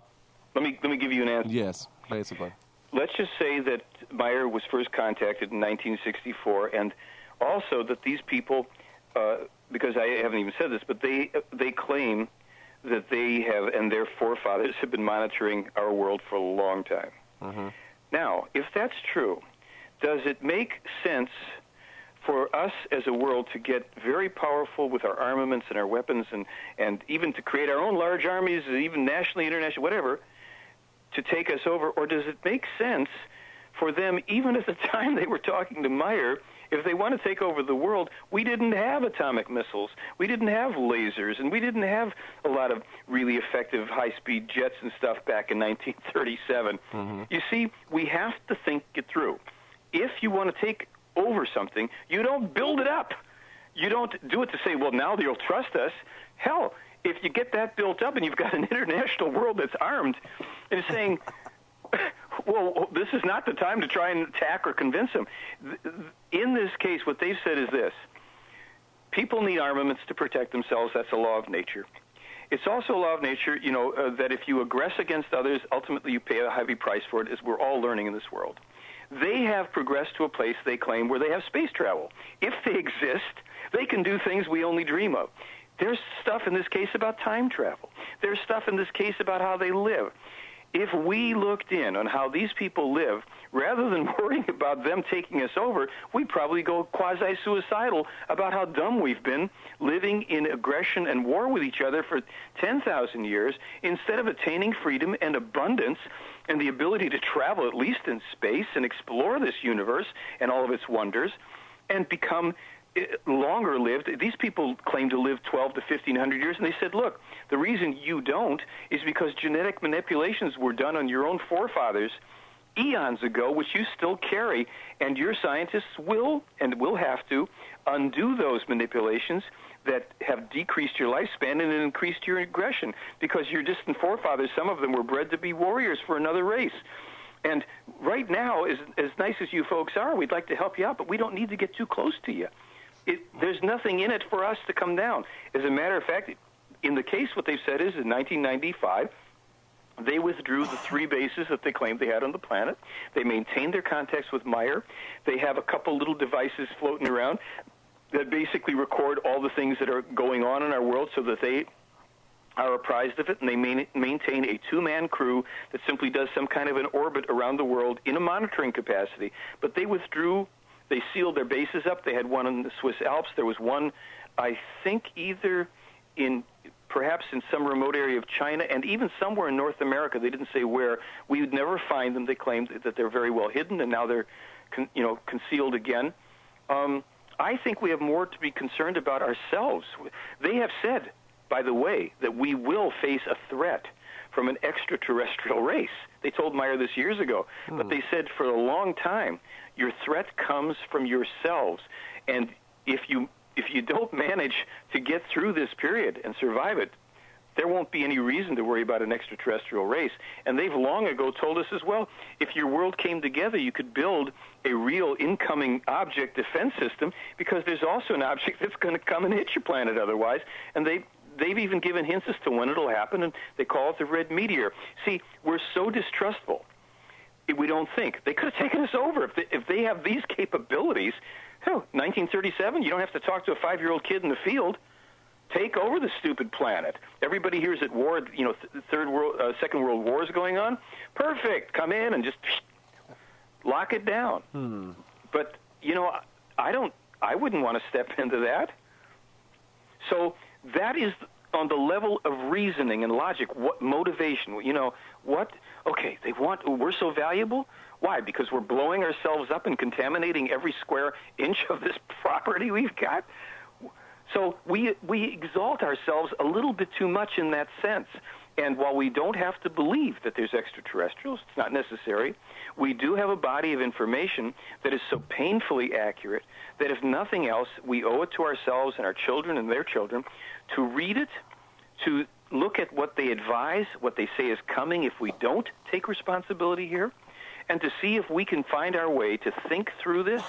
Let me give you an answer. Yes, basically. Let's just say that Meier was first contacted in 1964, and also that these people, because I haven't even said this, but they claim that they have, and their forefathers have been monitoring our world for a long time. Mm-hmm. Now, if that's true, does it make sense for us as a world to get very powerful with our armaments and our weapons and even to create our own large armies, even nationally, internationally, whatever, to take us over? Or does it make sense for them, even at the time they were talking to Meier, if they want to take over the world, we didn't have atomic missiles, we didn't have lasers, and we didn't have a lot of really effective high-speed jets and stuff back in 1937. Mm-hmm. You see, we have to think it through. If you want to take over something, you don't build it up. You don't do it to say, well, now you'll trust us. Hell, if you get that built up and you've got an international world that's armed and is saying, well, this is not the time to try and attack or convince them. In this case, what they've said is this. People need armaments to protect themselves. That's a law of nature. It's also a law of nature, that if you aggress against others, ultimately you pay a heavy price for it, as we're all learning in this world. They have progressed to a place, they claim, where they have space travel. If they exist, they can do things we only dream of. There's stuff in this case about time travel. There's stuff in this case about how they live. If we looked in on how these people live, rather than worrying about them taking us over, we'd probably go quasi-suicidal about how dumb we've been living in aggression and war with each other for 10,000 years instead of attaining freedom and abundance and the ability to travel, at least in space, and explore this universe and all of its wonders and become longer lived. These people claim to live 12 to 1,500 years, and they said, look, the reason you don't is because genetic manipulations were done on your own forefathers eons ago, which you still carry, and your scientists will have to undo those manipulations that have decreased your lifespan and increased your aggression, because your distant forefathers, some of them were bred to be warriors for another race. And right now, as nice as you folks are, we'd like to help you out, but we don't need to get too close to you. There's nothing in it for us to come down. As a matter of fact, in the case, what they've said is in 1995, they withdrew the 3 bases that they claimed they had on the planet. They maintained their contacts with Meier. They have a couple little devices floating around that basically record all the things that are going on in our world so that they are apprised of it, and they maintain a 2-man crew that simply does some kind of an orbit around the world in a monitoring capacity. But they withdrew. They sealed their bases up. They had one in the Swiss Alps. There was one, I think, either perhaps in some remote area of China, and even somewhere in North America. They didn't say where. We would never find them. They claimed that they're very well hidden, and now they're concealed again. I think we have more to be concerned about ourselves. They have said, by the way, that we will face a threat from an extraterrestrial race. They told Meier this years ago, but they said for a long time, your threat comes from yourselves, and if you don't manage to get through this period and survive it, there won't be any reason to worry about an extraterrestrial race. And they've long ago told us as well, if your world came together, you could build a real incoming object defense system, because there's also an object that's going to come and hit your planet otherwise, and they've even given hints as to when it'll happen, and they call it the red meteor. See, we're so distrustful. We don't think. They could have taken us over. If they have these capabilities, 1937, you don't have to talk to a 5-year-old kid in the field. Take over the stupid planet. Everybody here is at war, Second World War is going on. Perfect. Come in and just lock it down. But, I wouldn't want to step into that. So that is on the level of reasoning and logic, what motivation, okay, we're so valuable? Why? Because we're blowing ourselves up and contaminating every square inch of this property we've got? So we exalt ourselves a little bit too much in that sense. And while we don't have to believe that there's extraterrestrials, it's not necessary, we do have a body of information that is so painfully accurate that if nothing else, we owe it to ourselves and our children and their children to read it, to look at what they advise, what they say is coming if we don't take responsibility here, and to see if we can find our way to think through this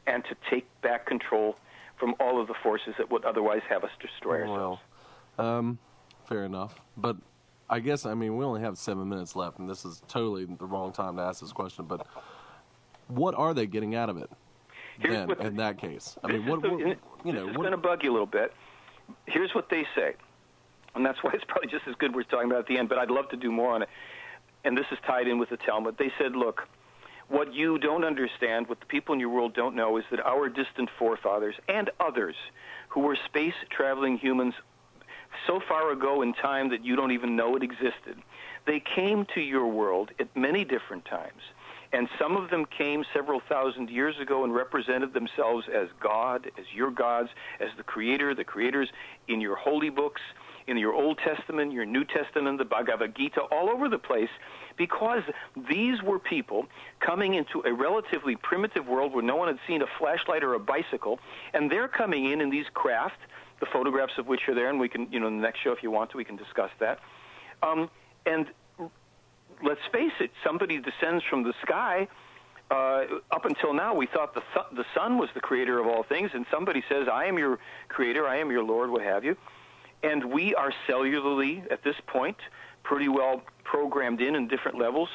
and to take back control from all of the forces that would otherwise have us destroy ourselves. Well, fair enough. But I guess, I mean, we only have 7 minutes left, and this is totally the wrong time to ask this question, but what are they getting out of it then, in that case? I mean, this is going to bug you a little bit. Here's what they say, and that's why it's probably just as good we're talking about at the end, but I'd love to do more on it. And this is tied in with the Talmud. They said, look, what you don't understand, what the people in your world don't know, is that our distant forefathers and others who were space-traveling humans so far ago in time that you don't even know it existed, they came to your world at many different times. And some of them came several thousand years ago and represented themselves as God, as your gods, as the creators in your holy books, in your Old Testament, your New Testament, the Bhagavad Gita, all over the place, because these were people coming into a relatively primitive world where no one had seen a flashlight or a bicycle, and they're coming in these craft, the photographs of which are there, and we can, in the next show, if you want to, we can discuss that. And let's face it, somebody descends from the sky. Up until now, we thought the sun was the creator of all things, and somebody says, I am your creator, I am your Lord, what have you. And we are cellularly, at this point, pretty well programmed in different levels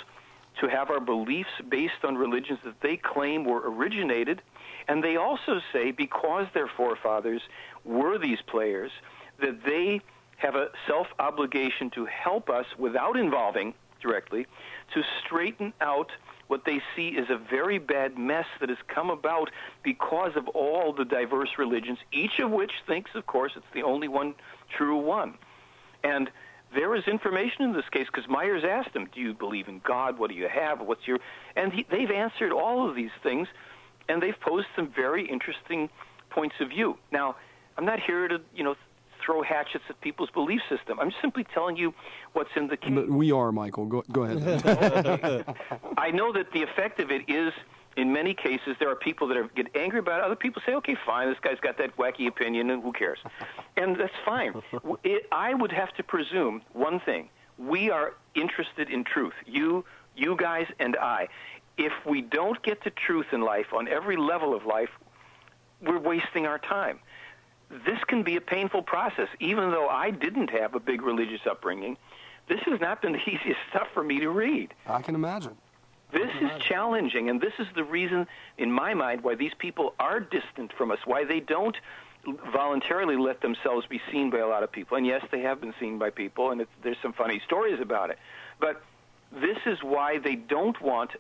to have our beliefs based on religions that they claim were originated. And they also say, because their forefathers were these players, that they have a self-obligation to help us without involving directly to straighten out what they see is a very bad mess that has come about because of all the diverse religions, each of which thinks, of course, it's the only one true one. And there is information in this case, because Myers asked him, do you believe in God? What do you have? What's your... And they've answered all of these things, and they've posed some very interesting points of view. Now, I'm not here to, throw hatchets at people's belief system. I'm simply telling you what's in the case. But we are, Michael. Go ahead. Okay. I know that the effect of it is, in many cases, there are people that get angry about it. Other people say, okay, fine, this guy's got that wacky opinion, and who cares? And that's fine. I would have to presume one thing. We are interested in truth, you guys and I. If we don't get to truth in life, on every level of life, we're wasting our time. This can be a painful process. Even though I didn't have a big religious upbringing, this has not been the easiest stuff for me to read. I can imagine. This is challenging, and this is the reason, in my mind, why these people are distant from us, why they don't voluntarily let themselves be seen by a lot of people. And yes, they have been seen by people, and there's some funny stories about it. But this is why we don't want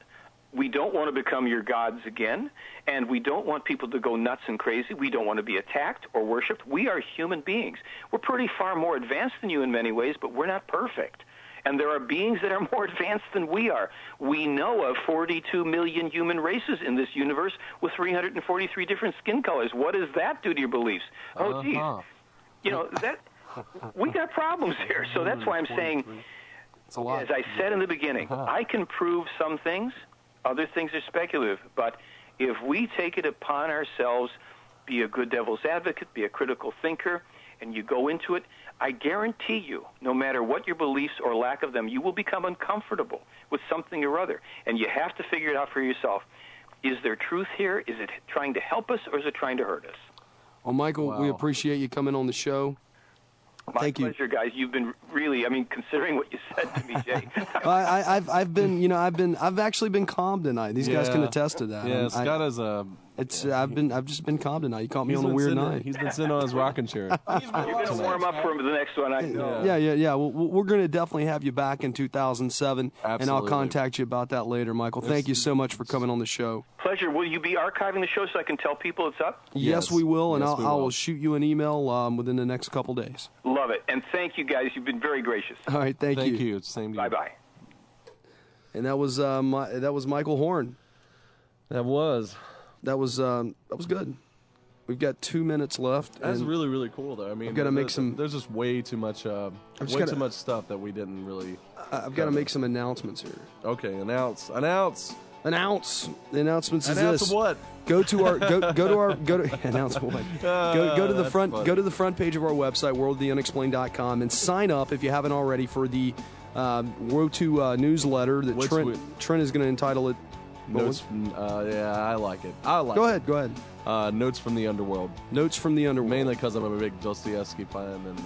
to become your gods again, and we don't want people to go nuts and crazy. We don't want to be attacked or worshipped. We are human beings. We're pretty far more advanced than you in many ways, but we're not perfect. And there are beings that are more advanced than we are. We know of 42 million human races in this universe with 343 different skin colors. What does that do to your beliefs? Oh, geez. We got problems here. So that's why I'm saying, it's a lot. as I said in the beginning, I can prove some things. Other things are speculative. But if we take it upon ourselves, be a good devil's advocate, be a critical thinker, and you go into it, I guarantee you, no matter what your beliefs or lack of them, you will become uncomfortable with something or other. And you have to figure it out for yourself. Is there truth here? Is it trying to help us, or is it trying to hurt us? Well, Michael, we appreciate you coming on the show. My pleasure, guys. You've been really, considering what you said to me, Jay. I've actually been calm tonight. These guys can attest to that. Yeah, Scott is I've just been calm tonight. You caught me on a weird night. He's been sitting on his rocking chair. You're going to warm up for the next one, I know. Yeah. Well, we're going to definitely have you back in 2007, Absolutely. and I'll contact you about that later, Michael. Thank you so much for coming on the show. Pleasure. Will you be archiving the show so I can tell people it's up? Yes, we will, and I will shoot you an email within the next couple days. Love it. And thank you, guys. You've been very gracious. All right, thank you. Thank you. Same to you. Bye-bye. And that was Michael Horn. That was good. We've got 2 minutes left. That's and really, really cool, though. I mean, I've got to make some. There's just way too much, too much stuff that we didn't really. I've got to make some announcements here. Okay, announce. The announcements is Announce this. what? Go to announce what? Go to the front. Funny. Go to the front page of our website, worldoftheunexplained.com, and sign up if you haven't already for the World 2 newsletter that Trent is going to entitle it. Notes from, yeah, I like it. Go ahead. Notes from the Underworld. Notes from the Underworld. Mainly because I'm a big Dostoevsky fan, and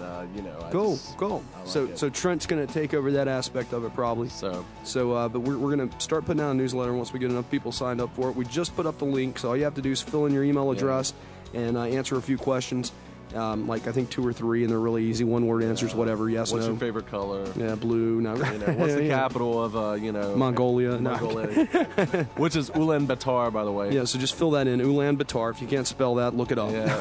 Cool. Like So Trent's going to take over that aspect of it probably. But we're going to start putting out a newsletter once we get enough people signed up for it. We just put up the link, so all you have to do is fill in your email address and answer a few questions. Like I think 2 or 3, and they're really easy one-word answers. Whatever. Yes. What's no. your favorite color? Yeah, blue. No. What's the capital of Mongolia? Which is Ulaanbaatar, by the way. Yeah. So just fill that in. Ulaanbaatar. If you can't spell that, look it up. Yeah.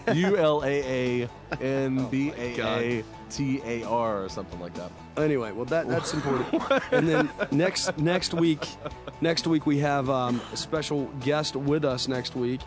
ULAANBAATAR or something like that. Anyway, well that's important. And then next week we have a special guest with us next week.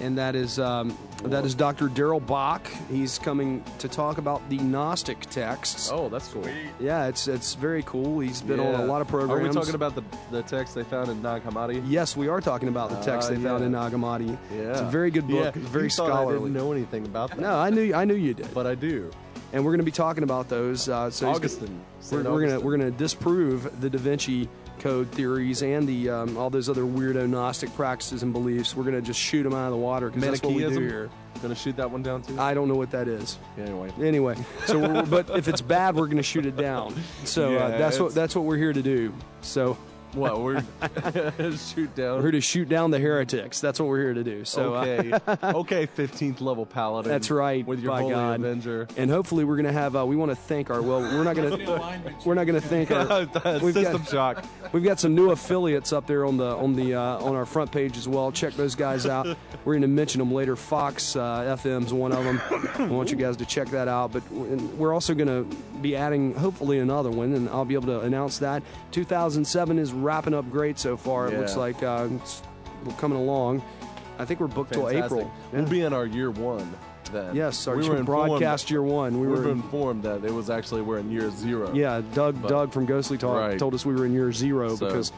And that is Dr. Darrell Bach. He's coming to talk about the Gnostic texts. Oh, that's cool. Yeah, it's very cool. He's been on a lot of programs. Are we talking about the text they found in Nag Hammadi? Yes, we are talking about the text they found in Nag Hammadi. Yeah. It's a very good book. Yeah. Very scholarly. I didn't know anything about that. No, I knew you did. But I do. And we're going to be talking about those. Augustine. We're going to disprove the Da Vinci Code theories and the all those other weirdo Gnostic practices and beliefs. We're going to just shoot them out of the water because that's what we do here. Going to shoot that one down too? I don't know what that is. Anyway, so but if it's bad, we're going to shoot it down. So that's what we're here to do. So. What, we're shoot down? We're here to shoot down the heretics. That's what we're here to do. So okay, 15th level paladin. That's right. With your holy avenger. And hopefully we're gonna have. We want to thank our. Well, we're not gonna thank our. System shock. We've got some new affiliates up there on our front page as well. Check those guys out. We're going to mention them later. Fox FM's one of them. I want you guys to check that out. But we're also going to be adding hopefully another one, and I'll be able to announce that. 2007 is wrapping up great so far. It looks like we're coming along. I think we're booked till April. We'll be in our year 1 then. Yes, our broadcast year 1. We were informed that it was actually we're in year 0. Yeah, Doug from Ghostly Talk told us we were in year 0 because,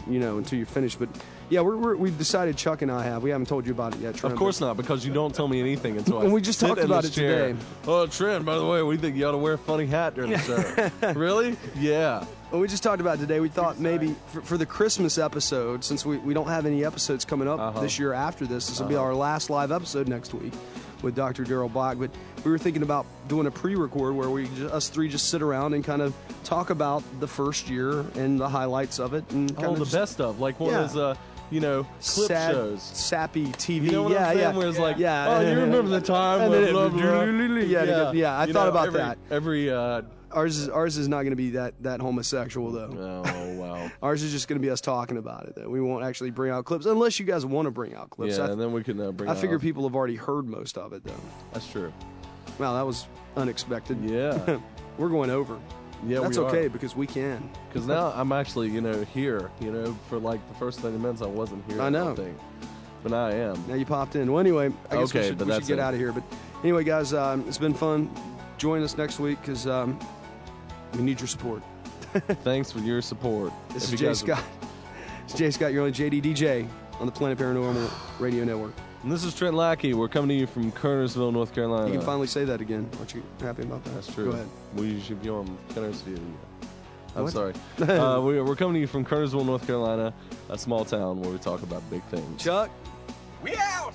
until you finish. But yeah, we've decided. Chuck and I have. We haven't told you about it yet, Trent. Of course not, because you don't tell me anything until we just talked about it today. Oh, Trent, by the way, we think you ought to wear a funny hat during the show. Really? Yeah. Well, we just talked about it today. We thought maybe for the Christmas episode, since we don't have any episodes coming up this year after this will be our last live episode next week with Dr. Darrell Bach. But we were thinking about doing a pre-record where us three just sit around and kind of talk about the first year and the highlights of it. And kind of the best of, like one of those, clip shows. Sappy TV. You know what I'm saying? Where it's like, oh, you remember the time when blah, blah, blah. Yeah, I thought about that. Ours is not going to be that homosexual, though. Oh, wow. Ours is just going to be us talking about it, though. We won't actually bring out clips, unless you guys want to bring out clips. Yeah, and then we can bring out. I figure people have already heard most of it, though. That's true. Wow, that was unexpected. Yeah. We're going over. Yeah, that's okay, because we can. Because now I'm actually, here, for like the first 30 minutes I wasn't here. I know. But now I am. Now you popped in. Well, anyway, I guess we should get out of here. But anyway, guys, it's been fun. Join us next week, because we need your support. Thanks for your support. This is Jay Scott. It's Jay Scott, your only JD DJ on the Planet Paranormal Radio Network. And this is Trent Lackey. We're coming to you from Kernersville, North Carolina. You can finally say that again. Aren't you happy about that? That's true. Go ahead. We should be on Kernersville. I'm sorry. We're coming to you from Kernersville, North Carolina, a small town where we talk about big things. Chuck? We out!